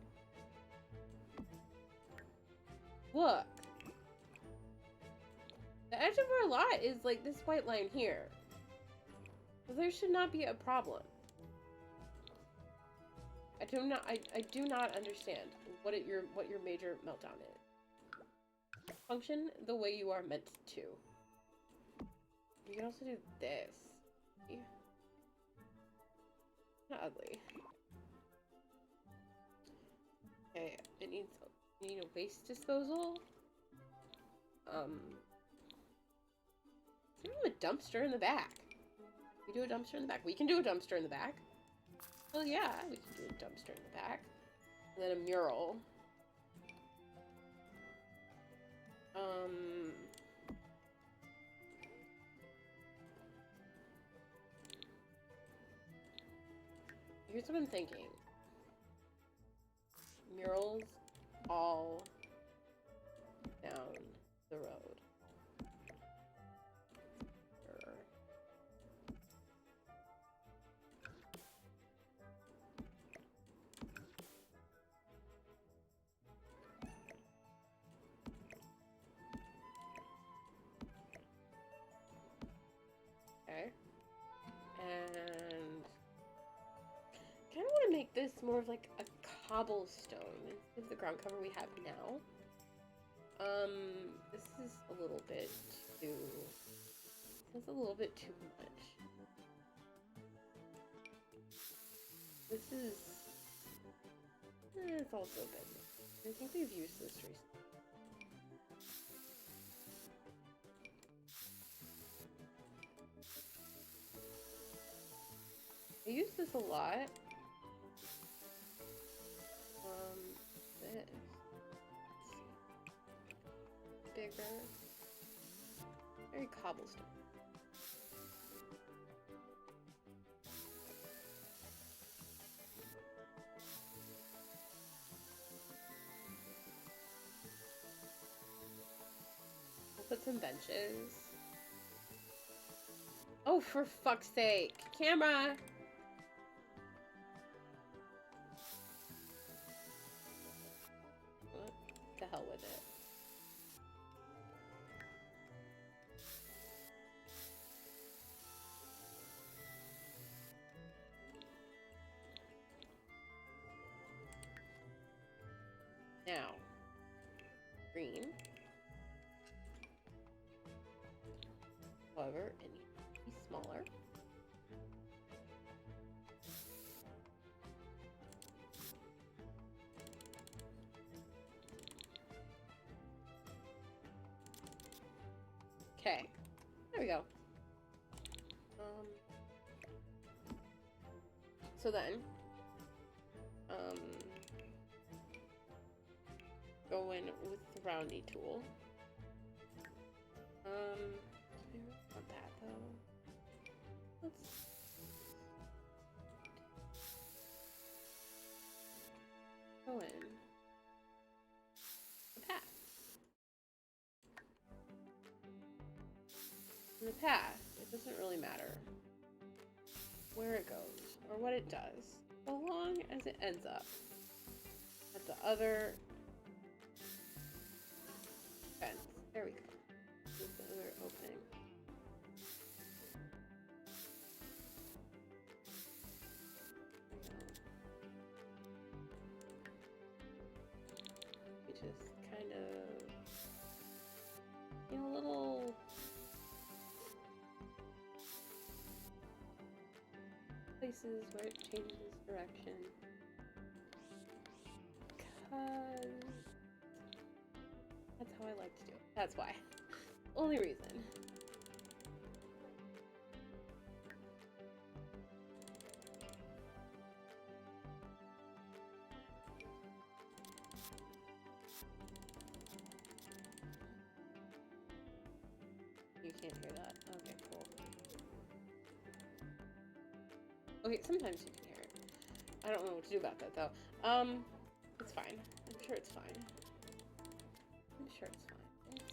Look. The edge of our lot is, like, this white line here. So there should not be a problem. I do not understand what your major meltdown is. Function the way you are meant to. You can also do this. Not ugly. Okay, you need a waste disposal. Let's have a dumpster in the back. We do a dumpster in the back. We can do a dumpster in the back. Well, yeah, we can do a dumpster in the back. And then a mural. Um, Here's what I'm thinking. Murals all down the road. Okay. And I kind of want to make this more of like a cobblestone instead of the ground cover we have now. This is a little bit too... That's a little bit too much. This is... it's also a bit... I think we've used this recently. I use this a lot. This. Bigger. Very cobblestone. We'll put some benches. Oh, for fuck's sake. Camera! What the hell with it? Now, green. However, it needs to be smaller. Okay, there we go. So then, go in with the roundy tool. I don't want that though. Let's go in the path. In the path, it doesn't really matter where it goes or what it does, so long as it ends up at the other fence. There we go. This is the other opening. We just kind of, you know, little places where it changes direction. Because that's how I like to do it. That's why. Only reason. You can't hear that. Okay, cool. Okay, sometimes you can hear it. I don't know what to do about that though. It's fine. I'm sure it's fine. I'm sure it's fine. It's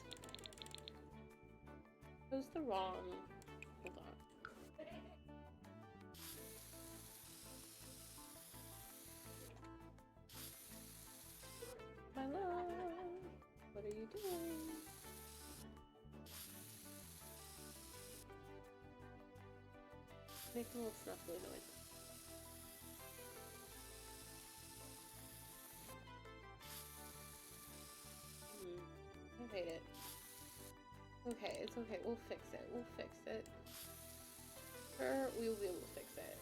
fine. Chose the wrong. Hold on. My love, what are you doing? Making little snuffly noises. I hate it. Okay, it's okay. We'll fix it. We'll fix it. Sure, we will be able to fix it.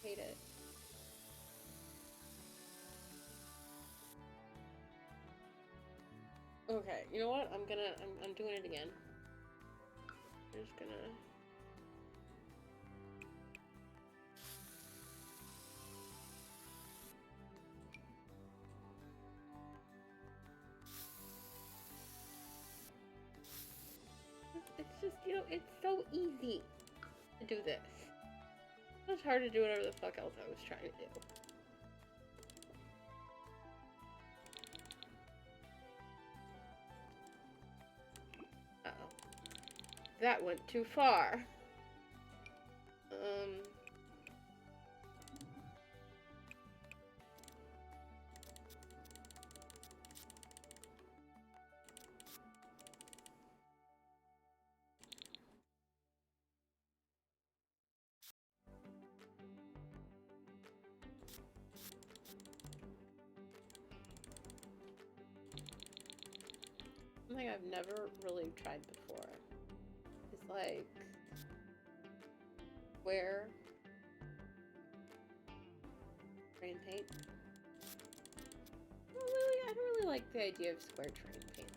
Hate it. Okay, you know what? I'm doing it again. I'm just gonna... so easy to do this. It was hard to do whatever the fuck else I was trying to do. Uh-oh. That went too far. Something I've never really tried before is like square train paint. I don't really like the idea of square train paint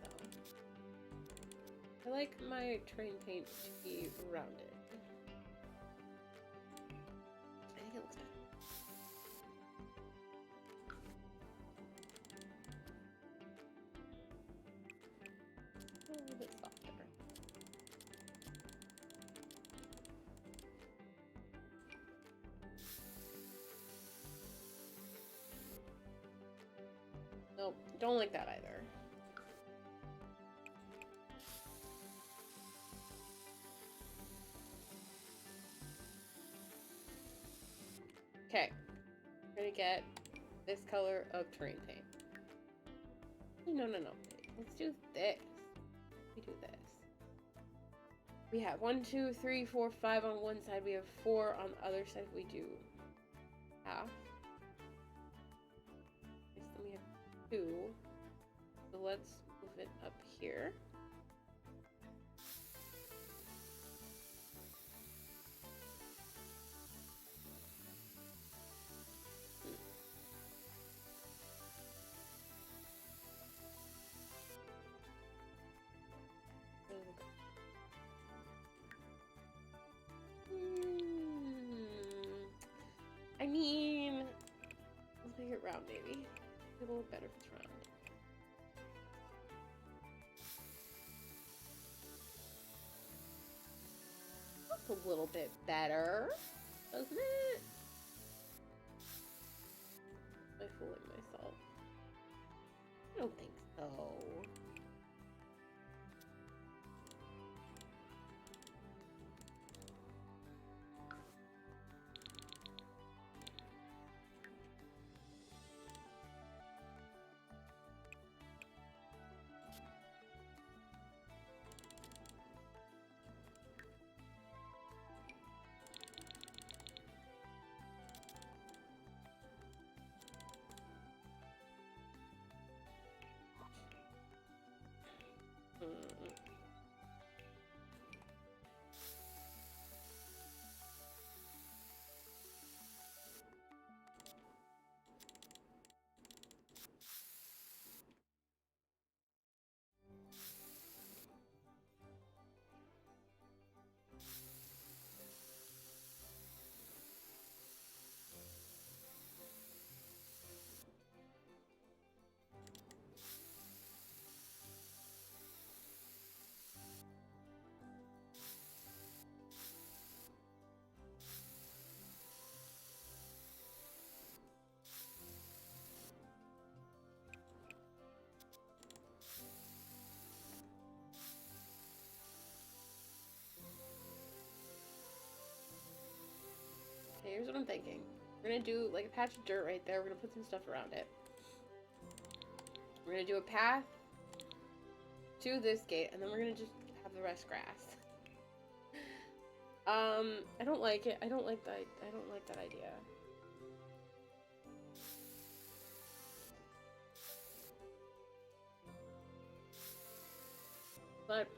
though. I like my train paint to be rounded. I think it looks better. A little bit softer. Nope, don't like that either. Okay, we're gonna get this color of train paint. No. Let's do this. We do this. We have 1, 2, 3, 4, 5 on one side. We have 4 on the other side. We do half. Then we have 2. So let's move it up here. I mean, let's make it round, maybe. It'll look better if it's round. That's a little bit better, doesn't it? Am I fooling myself? I don't think so. Okay, here's what I'm thinking. We're gonna do like a patch of dirt right there. We're gonna put some stuff around it. We're gonna do a path to this gate, and then we're gonna just have the rest grass. I don't like it. I don't like that idea. But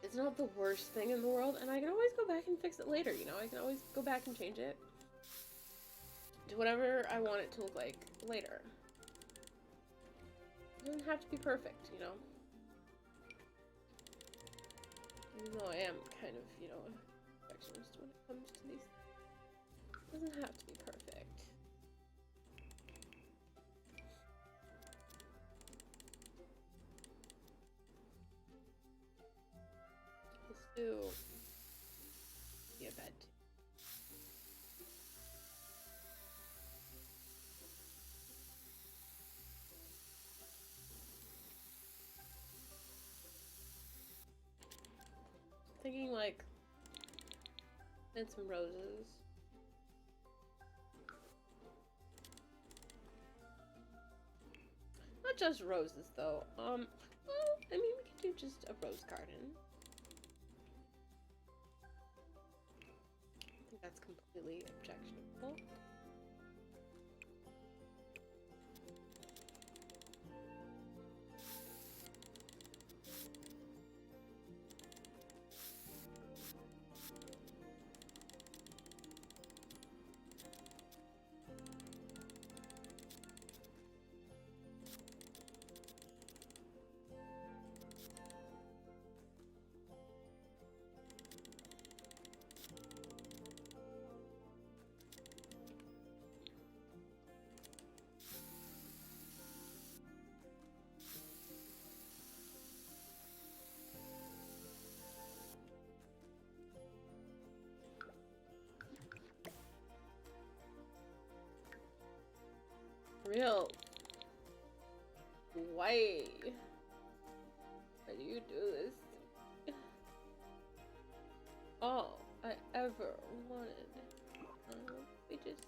it's not the worst thing in the world, and I can always go back and fix it later, you know? I can always go back and change it to whatever I want it to look like later. It doesn't have to be perfect, you know? Even though I am kind of, you know, a perfectionist when it comes to these. It doesn't have to be perfect. to be a bed. Thinking like, and some roses. Not just roses though. Well, I mean, we could do just a rose garden. I think that's completely objectionable. Real. Why? Why do you do this? All I ever wanted. We just.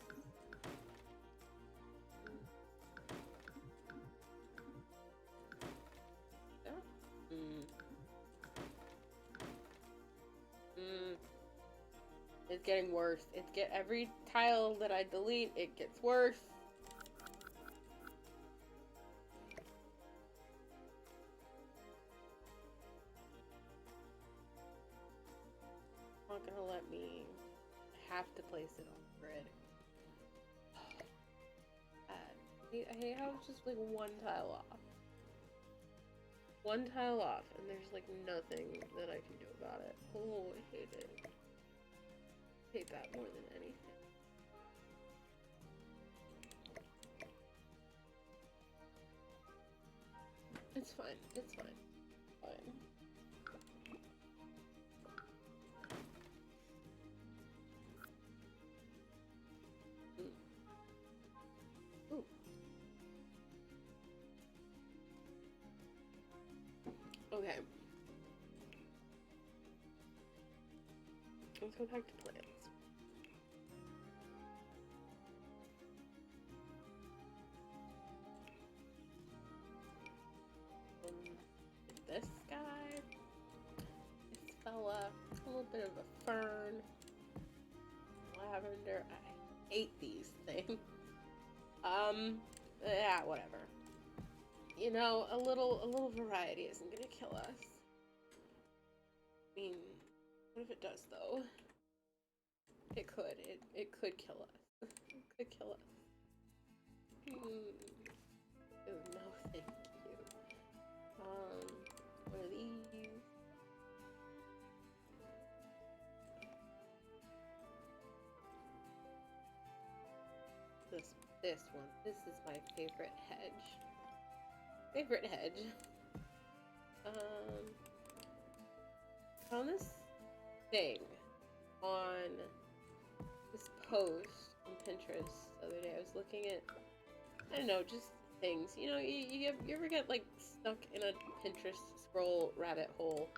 Yeah. It's getting worse. Every tile that I delete, it gets worse. Not gonna let me have to place it on the grid. I hate how it's just like one tile off. One tile off, and there's like nothing that I can do about it. Oh, I hate it. I hate that more than anything. It's fine. It's fine. Fine. Ooh. Okay. Let's go back to plants. This guy, this fella, a little bit of a fern, lavender. I hate these things. Yeah, whatever. You know, a little variety isn't gonna kill us. I mean, what if it does though? It could. It could kill us. It could kill us. Oh no, thank you. One of these. This one. This is my favorite hedge. Favorite hedge. Found this thing on this post on Pinterest the other day. I was looking at, I don't know, just things. You know, you ever get like stuck in a Pinterest scroll rabbit hole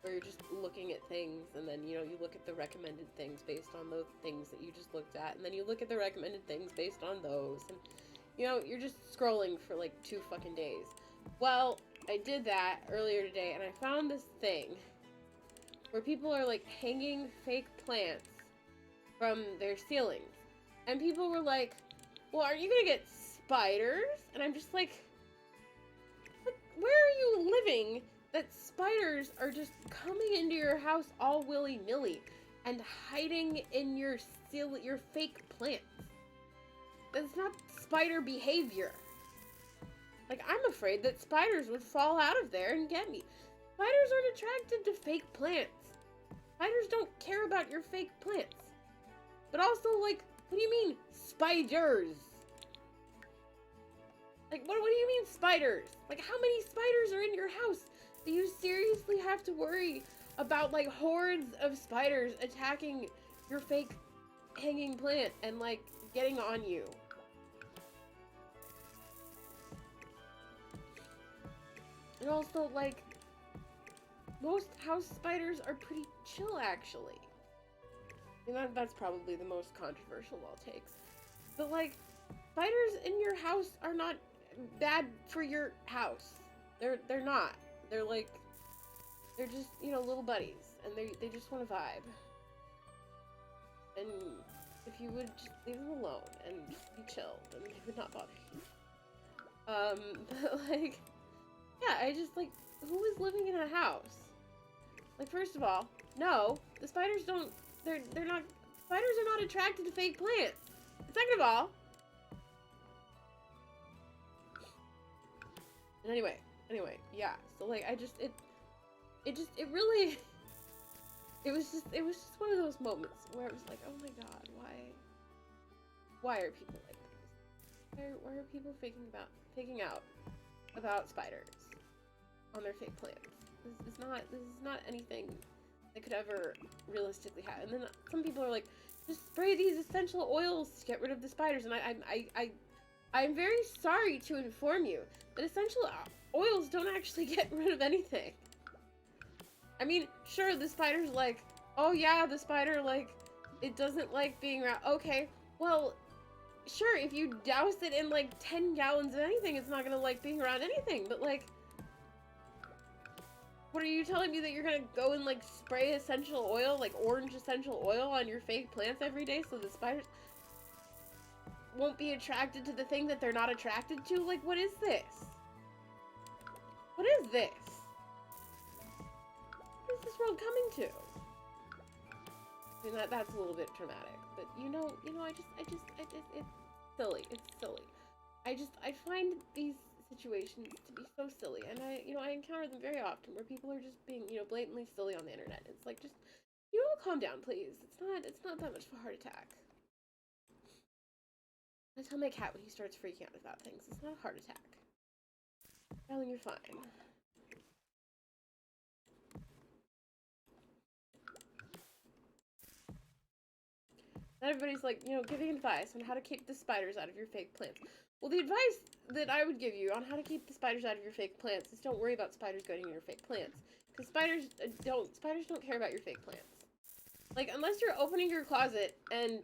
where you're just looking at things, and then, you know, you look at the recommended things based on those things that you just looked at, and then you look at the recommended things based on those, and, you know, you're just scrolling for like 2 fucking days. Well, I did that earlier today, and I found this thing where people are like hanging fake plants from their ceilings, and people were like, well, are you gonna get spiders? And I'm just like, where are you living that spiders are just coming into your house all willy-nilly and hiding in your fake plants? That's not spider behavior. Like, I'm afraid that spiders would fall out of there and get me. Spiders aren't attracted to fake plants. Spiders don't care about your fake plants. But also, like, what do you mean, spiders? Like, what do you mean, spiders? Like, how many spiders are in your house? Do you seriously have to worry about like hordes of spiders attacking your fake hanging plant and like getting on you. And also, like, most house spiders are pretty chill, actually. And that's probably the most controversial of all takes. But, like, spiders in your house are not bad for your house. They're not. They're, like, they're just, you know, little buddies. And they just want to vibe. And if you would just leave them alone and be chill, then they would not bother you. But, like, yeah, I just, like, who is living in a house? Like, first of all, no, the spiders don't, they're not, spiders are not attracted to fake plants. Second of all, and anyway, yeah, so, like, it really, it was just one of those moments where it was like, oh my god, why are people like this? Why are people faking out about spiders on their fake plants? This is not anything that could ever realistically happen. And then some people are like, just spray these essential oils to get rid of the spiders. And I'm very sorry to inform you that essential oils don't actually get rid of anything. I mean, sure, the spider's like, oh yeah, the spider, like, it doesn't like being around. Okay, well, sure, if you douse it in like 10 gallons of anything, it's not gonna like being around anything. But like, what are you telling me, that you're gonna go and like spray essential oil, like orange essential oil, on your fake plants every day so the spiders won't be attracted to the thing that they're not attracted to? Like, what is this? What is this? What is this world coming to? I mean, that's a little bit dramatic, but you know, it's silly. It's silly. I find these situations to be so silly, and I encounter them very often where people are just being, blatantly silly on the internet. It's like, just, calm down, please. It's not that much of a heart attack. I tell my cat when he starts freaking out about things, it's not a heart attack. Darling, you're fine. Everybody's like, giving advice on how to keep the spiders out of your fake plants. Well, the advice that I would give you on how to keep the spiders out of your fake plants is don't worry about spiders going in your fake plants. Because spiders don't care about your fake plants. Like, unless you're opening your closet and,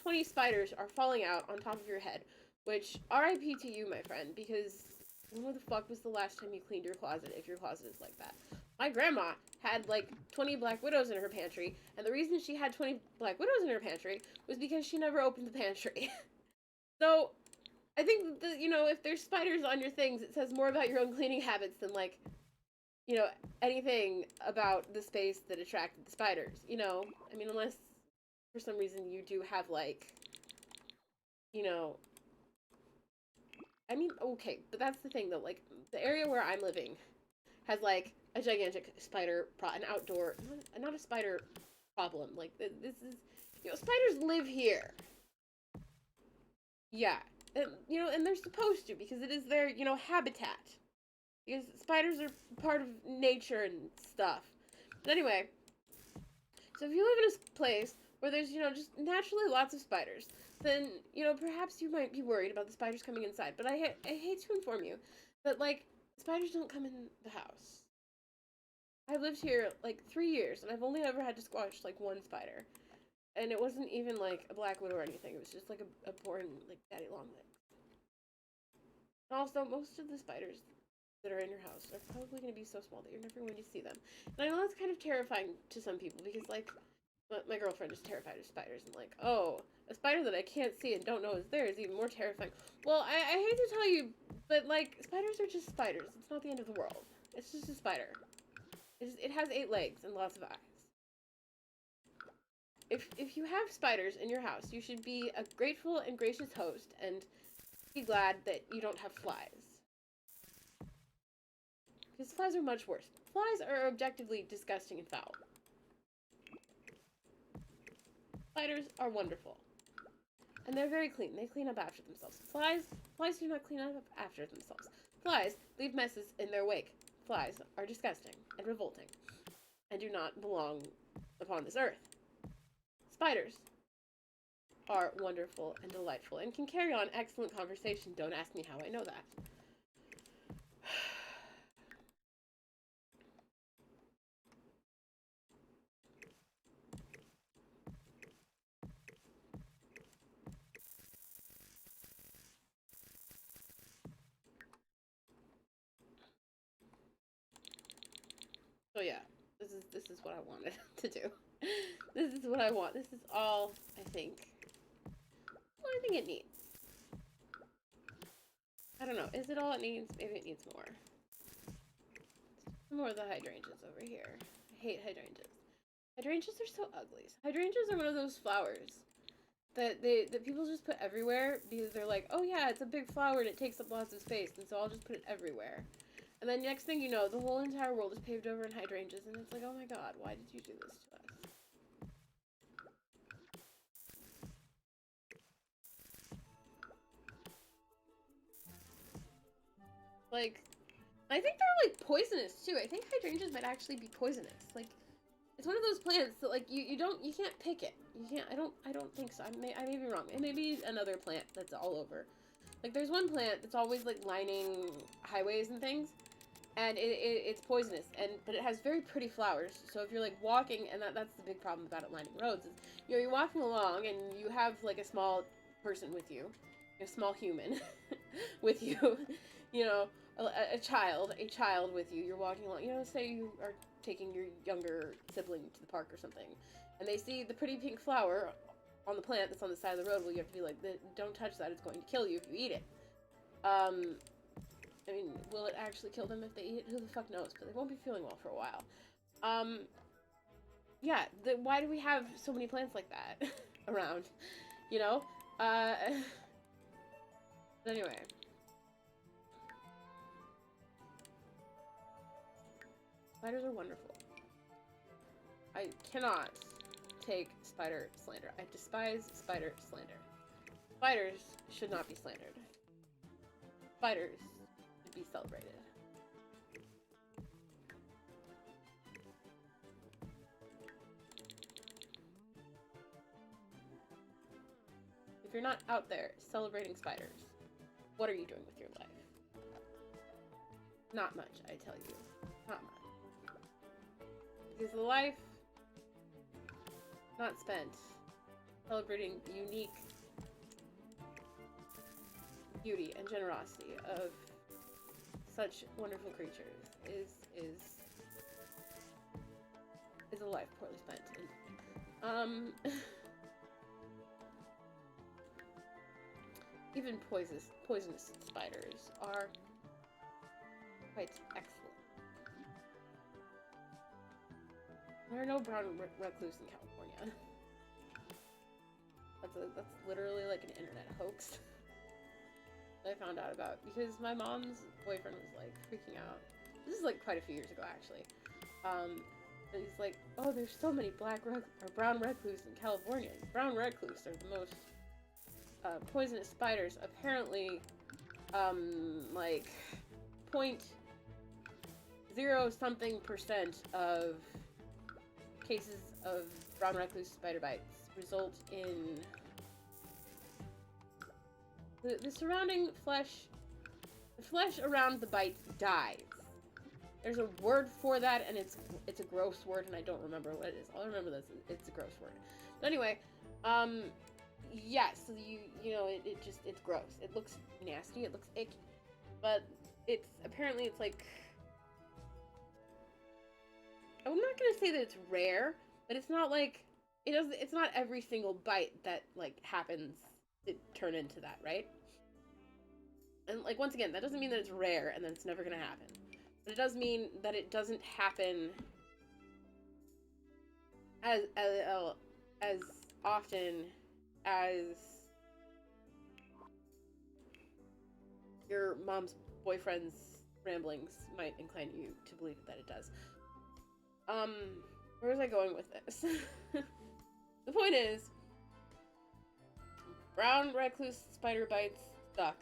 20 spiders are falling out on top of your head. Which, RIP to you, my friend, because when the fuck was the last time you cleaned your closet if your closet is like that? My grandma had like 20 Black Widows in her pantry, and the reason she had 20 Black Widows in her pantry was because she never opened the pantry. So, I think that, if there's spiders on your things, it says more about your own cleaning habits than, like, anything about the space that attracted the spiders, I mean, unless for some reason you do have, like, I mean, okay, but that's the thing, though, like, the area where I'm living has, like, a gigantic spider, an outdoor, not a spider problem, like, this is, spiders live here. Yeah, and, and they're supposed to, because it is their, habitat. Because spiders are part of nature and stuff. But anyway, so if you live in a place where there's, just naturally lots of spiders, then, perhaps you might be worried about the spiders coming inside. But I hate to inform you that, like, spiders don't come in the house. I've lived here, like, 3 years, and I've only ever had to squash, like, one spider. And it wasn't even, like, a black widow or anything. It was just, like, a born, like, daddy long legs. And also, most of the spiders that are in your house are probably going to be so small that you're never going to see them. And I know that's kind of terrifying to some people, because, like, my girlfriend is terrified of spiders, and, like, oh, a spider that I can't see and don't know is there is even more terrifying. Well, I hate to tell you, but, like, spiders are just spiders. It's not the end of the world. It's just a spider. It has 8 legs and lots of eyes. If you have spiders in your house, you should be a grateful and gracious host and be glad that you don't have flies. Because flies are much worse. Flies are objectively disgusting and foul. Spiders are wonderful. And they're very clean. They clean up after themselves. Flies do not clean up after themselves. Flies leave messes in their wake. Flies are disgusting and revolting. I do not belong upon this earth. Spiders are wonderful and delightful and can carry on excellent conversation. Don't ask me how I know that. So yeah, this is what I wanted to do. This is what I want. This is all I think. Well, I think it needs. I don't know. Is it all it needs? Maybe it needs more. More of the hydrangeas over here. I hate hydrangeas. Hydrangeas are so ugly. Hydrangeas are one of those flowers that people just put everywhere because they're like, oh yeah, it's a big flower and it takes up lots of space, and so I'll just put it everywhere. And then next thing you know, the whole entire world is paved over in hydrangeas, and it's like, oh my god, why did you do this to us? Like, I think they're like poisonous too. I think hydrangeas might actually be poisonous. Like, it's one of those plants that like you can't pick it. You can't. I don't think so. I may be wrong. It may be another plant that's all over. Like there's one plant that's always like lining highways and things, and it's poisonous, but it has very pretty flowers. So if you're like walking, and that's the big problem about it lining roads is, you're walking along and you have like a small person with you, a small human with you, you know, a child with you. You're walking along, you know, say you are taking your younger sibling to the park or something, and they see the pretty pink flower on the plant that's on the side of the road. Well, you have to be like, don't touch that, it's going to kill you if you eat it. I mean, will it actually kill them if they eat it? Who the fuck knows? But they won't be feeling well for a while. Yeah, why do we have so many plants like that around? You know? But anyway. Spiders are wonderful. I cannot take spider slander. I despise spider slander. Spiders should not be slandered. Spiders should be celebrated. If you're not out there celebrating spiders, what are you doing with your life? Not much, I tell you. Not much. Because the life not spent celebrating the unique beauty and generosity of such wonderful creatures is a life poorly spent. And, even poisonous spiders are quite excellent. There are no brown recluse in California. That's literally like an internet hoax that I found out about because my mom's boyfriend was like freaking out. This is like quite a few years ago actually. And he's like, oh, there's so many brown recluse in California. Brown recluse are the most poisonous spiders. Apparently, like 0.0 something% of cases of brown recluse spider bites result in the surrounding flesh. The flesh around the bite dies. There's a word for that, and it's a gross word, and I don't remember what it is. All I remember is it's a gross word. But anyway, yes, so you know it's gross. It looks nasty. It looks icky, but it's like, I'm not gonna say that it's rare, but it's not like it's not every single bite that like happens to turn into that, right? And like once again, that doesn't mean that it's rare and that it's never gonna happen, but it does mean that it doesn't happen as often as your mom's boyfriend's ramblings might incline you to believe that it does. Where was I going with this? The point is, brown recluse spider bites suck,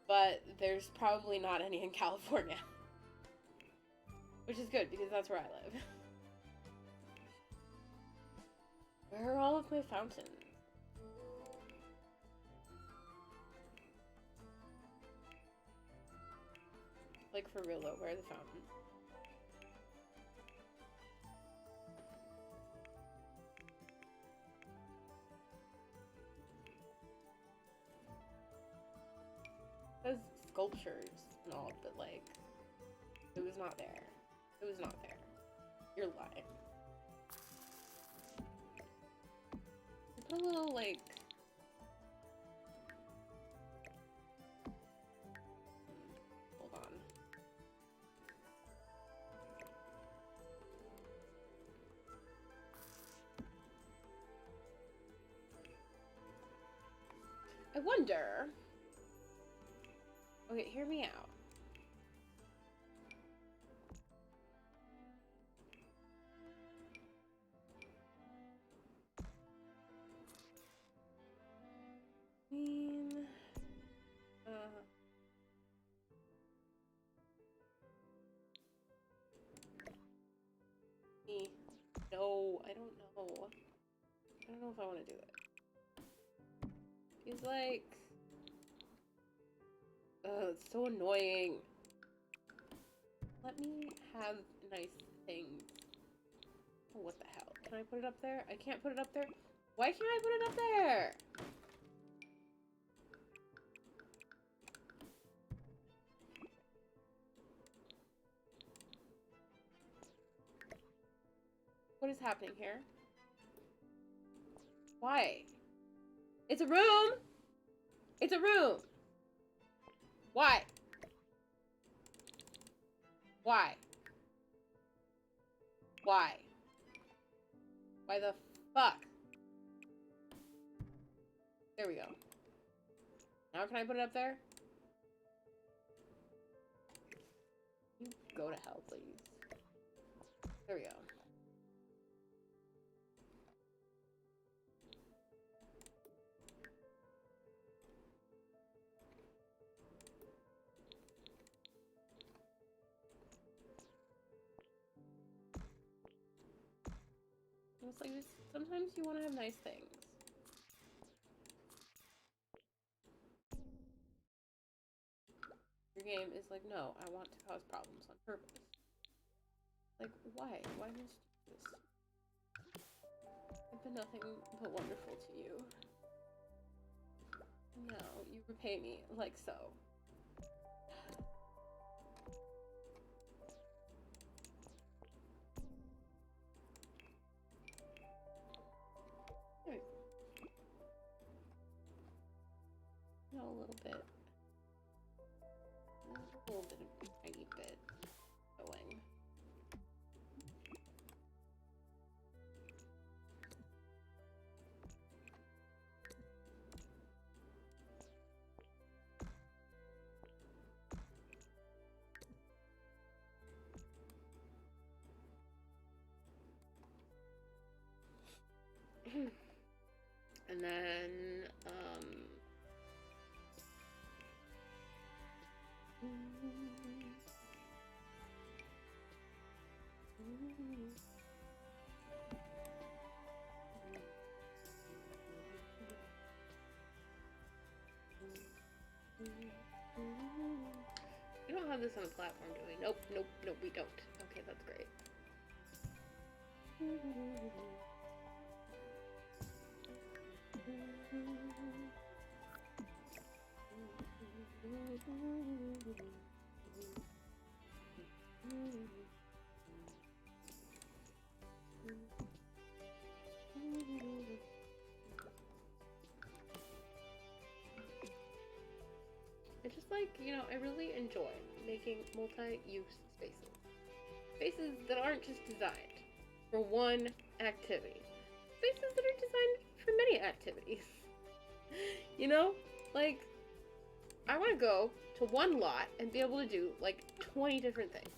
but there's probably not any in California. Which is good, because that's where I live. Where are all of my fountains? Like, for real though, where are the fountains? It says sculptures and all, but like, it was not there. It was not there. You're lying. I put a little, like... Hold on. I wonder... Okay, hear me out. No, I don't know. I don't know if I want to do it. He's like... it's so annoying. Let me have nice things. Oh, what the hell? Can I put it up there? I can't put it up there? Why can't I put it up there? What is happening here? Why? It's a room! It's a room! Why? Why? Why? Why the fuck? There we go. Now can I put it up there? You go to hell, please. There we go. It's like this, sometimes you want to have nice things. Your game is like, no, I want to cause problems on purpose. Like, why? Why must you do this? I've been nothing but wonderful to you. No, you repay me like so. There we go. No, a little bit. A little bit of a tiny bit going. And then, we don't have this on the platform, do we? Nope, nope, nope, we don't. Okay, that's great. I just like, you know, I really enjoy making multi-use spaces. Spaces that aren't just designed for one activity. Spaces that are designed for many activities. You know? Like, I want to go to one lot and be able to do, like, 20 different things.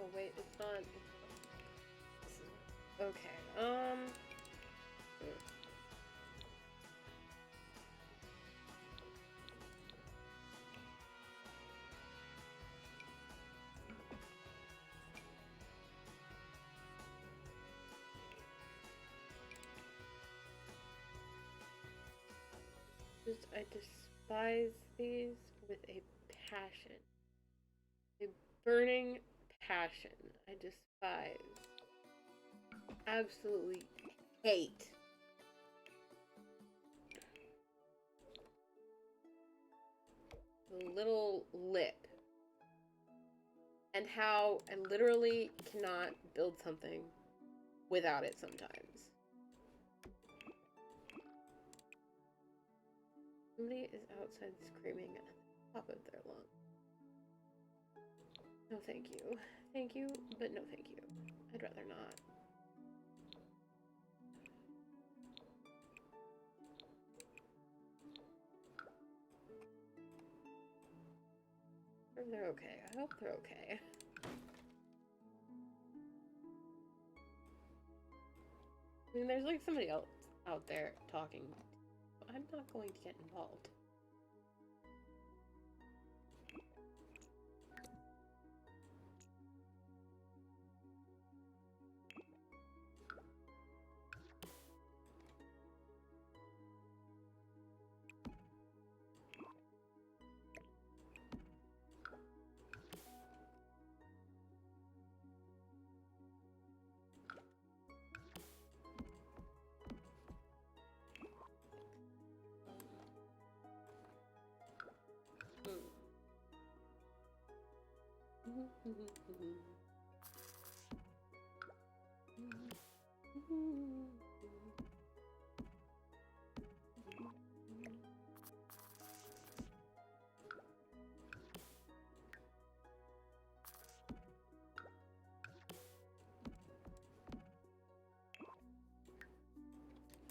Oh wait, it's not. Okay. I despise these with a passion. A burning passion. I despise. Absolutely hate. The little lip. And how I literally cannot build something without it sometimes. Somebody is outside screaming at the top of their lungs. No thank you. Thank you, but no thank you. I'd rather not. Or they're okay. I hope they're okay. I mean, there's like somebody else out there talking. I'm not going to get involved.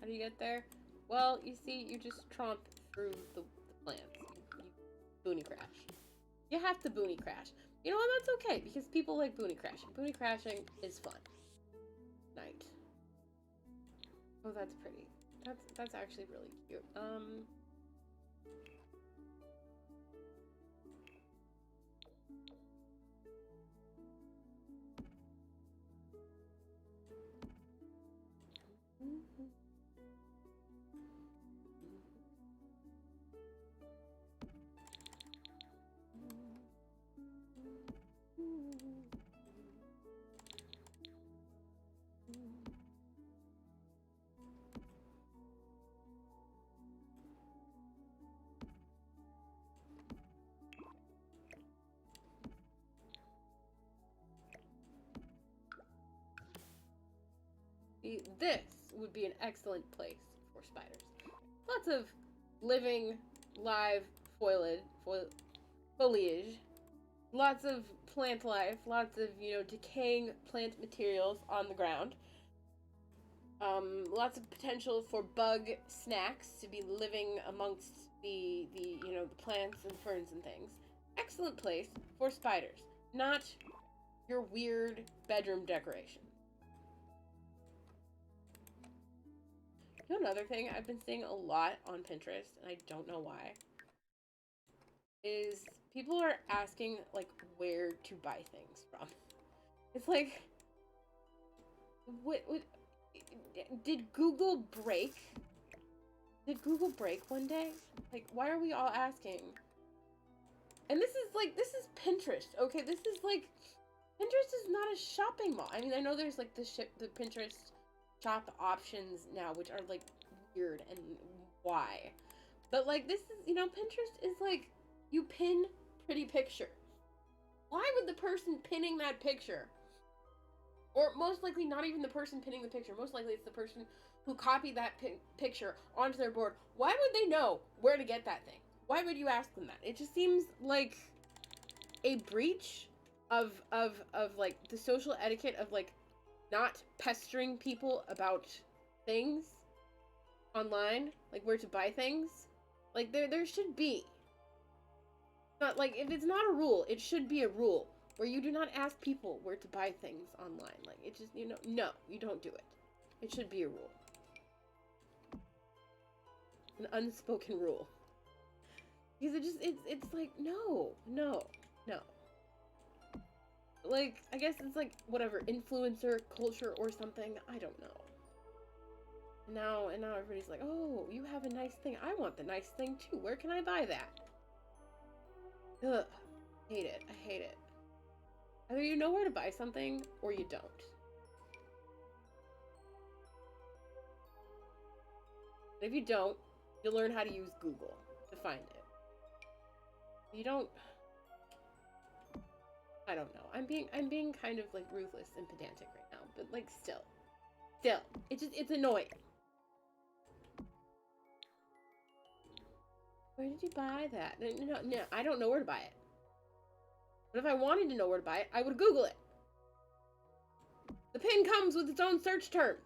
How do you get there? Well, you see, you just tromp through the plants. You boonie crash. You have to boonie crash. You know what? That's okay, because people like boonie crashing. Boonie crashing is fun. Night. Oh, that's pretty. That's actually really cute. This would be an excellent place for spiders. Lots of living, live foliage, lots of plant life, lots of, decaying plant materials on the ground. Lots of potential for bug snacks to be living amongst the plants and ferns and things. Excellent place for spiders, not your weird bedroom decoration. You know, another thing I've been seeing a lot on Pinterest, and I don't know why, is people are asking, like, where to buy things from. It's like, what did Google break? Did Google break one day? Like, why are we all asking? And this is Pinterest, okay? This is like, Pinterest is not a shopping mall. I mean, I know there's like the Pinterest shop options now, which are like weird and why. But like, this is, Pinterest is like, you pin pretty picture. Why would the person pinning that picture, or most likely not even the person pinning the picture, most likely it's the person who copied that picture onto their board, why would they know where to get that thing? Why would you ask them that? It just seems like a breach of like the social etiquette of like not pestering people about things online, like where to buy things. Like there should be. Not like, if it's not a rule, it should be a rule. where you do not ask people where to buy things online. Like, it just, you know, no, you don't do it. It should be a rule. An unspoken rule. Because it's like, no. Like, I guess it's like, whatever, influencer culture or something. I don't know. And now everybody's like, oh, you have a nice thing. I want the nice thing too. Where can I buy that? Ugh. Hate it. I hate it. Either you know where to buy something, or you don't. And if you don't, you'll learn how to use Google to find it. You don't... I don't know. I'm being kind of, like, ruthless and pedantic right now, but, like, still, it's annoying. Where did you buy that? No, I don't know where to buy it. But if I wanted to know where to buy it, I would Google it. The pin comes with its own search terms.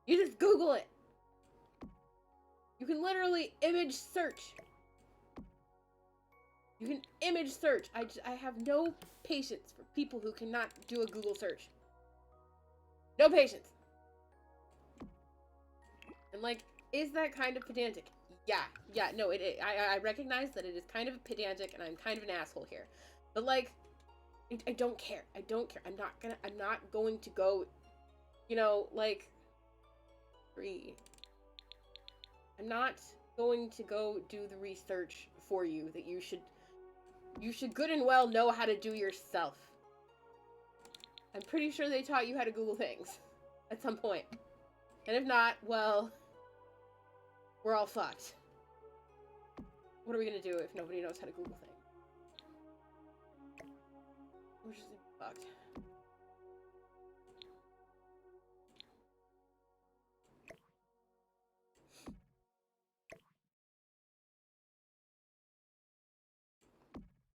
You just Google it. You can literally image search. You can image search. I have no patience for people who cannot do a Google search. No patience. And like, is that kind of pedantic? Yeah, no, I recognize that it is kind of pedantic and I'm kind of an asshole here. But like, I don't care. I don't care. I'm not going to go, you know, like, I'm not going to go do the research for you that you should good and well know how to do yourself. I'm pretty sure they taught you how to Google things at some point. And if not, well, we're all fucked. What are we gonna do if nobody knows how to Google things? We're just fucked.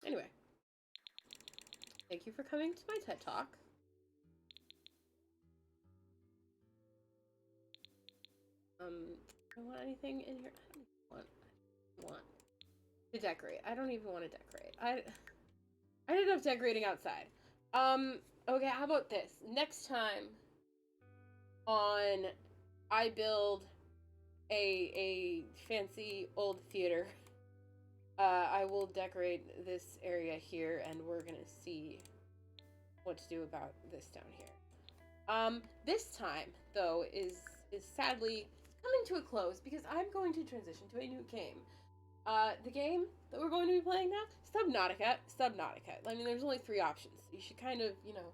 Anyway. Thank you for coming to my TED Talk. Do I want anything in here? I don't want to decorate. I don't even want to decorate. I did enough decorating outside. Okay, how about this? Next time on I build a fancy old theater, I will decorate this area here and we're gonna see what to do about this down here. This time, though, is sadly coming to a close because I'm going to transition to a new game. The game that we're going to be playing now, Subnautica. I mean, there's only 3 options. You should kind of, you know,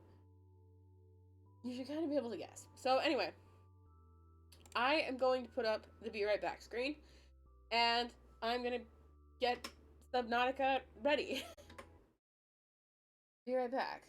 be able to guess. So anyway, I am going to put up the Be Right Back screen, and I'm gonna get Subnautica ready. Be right back.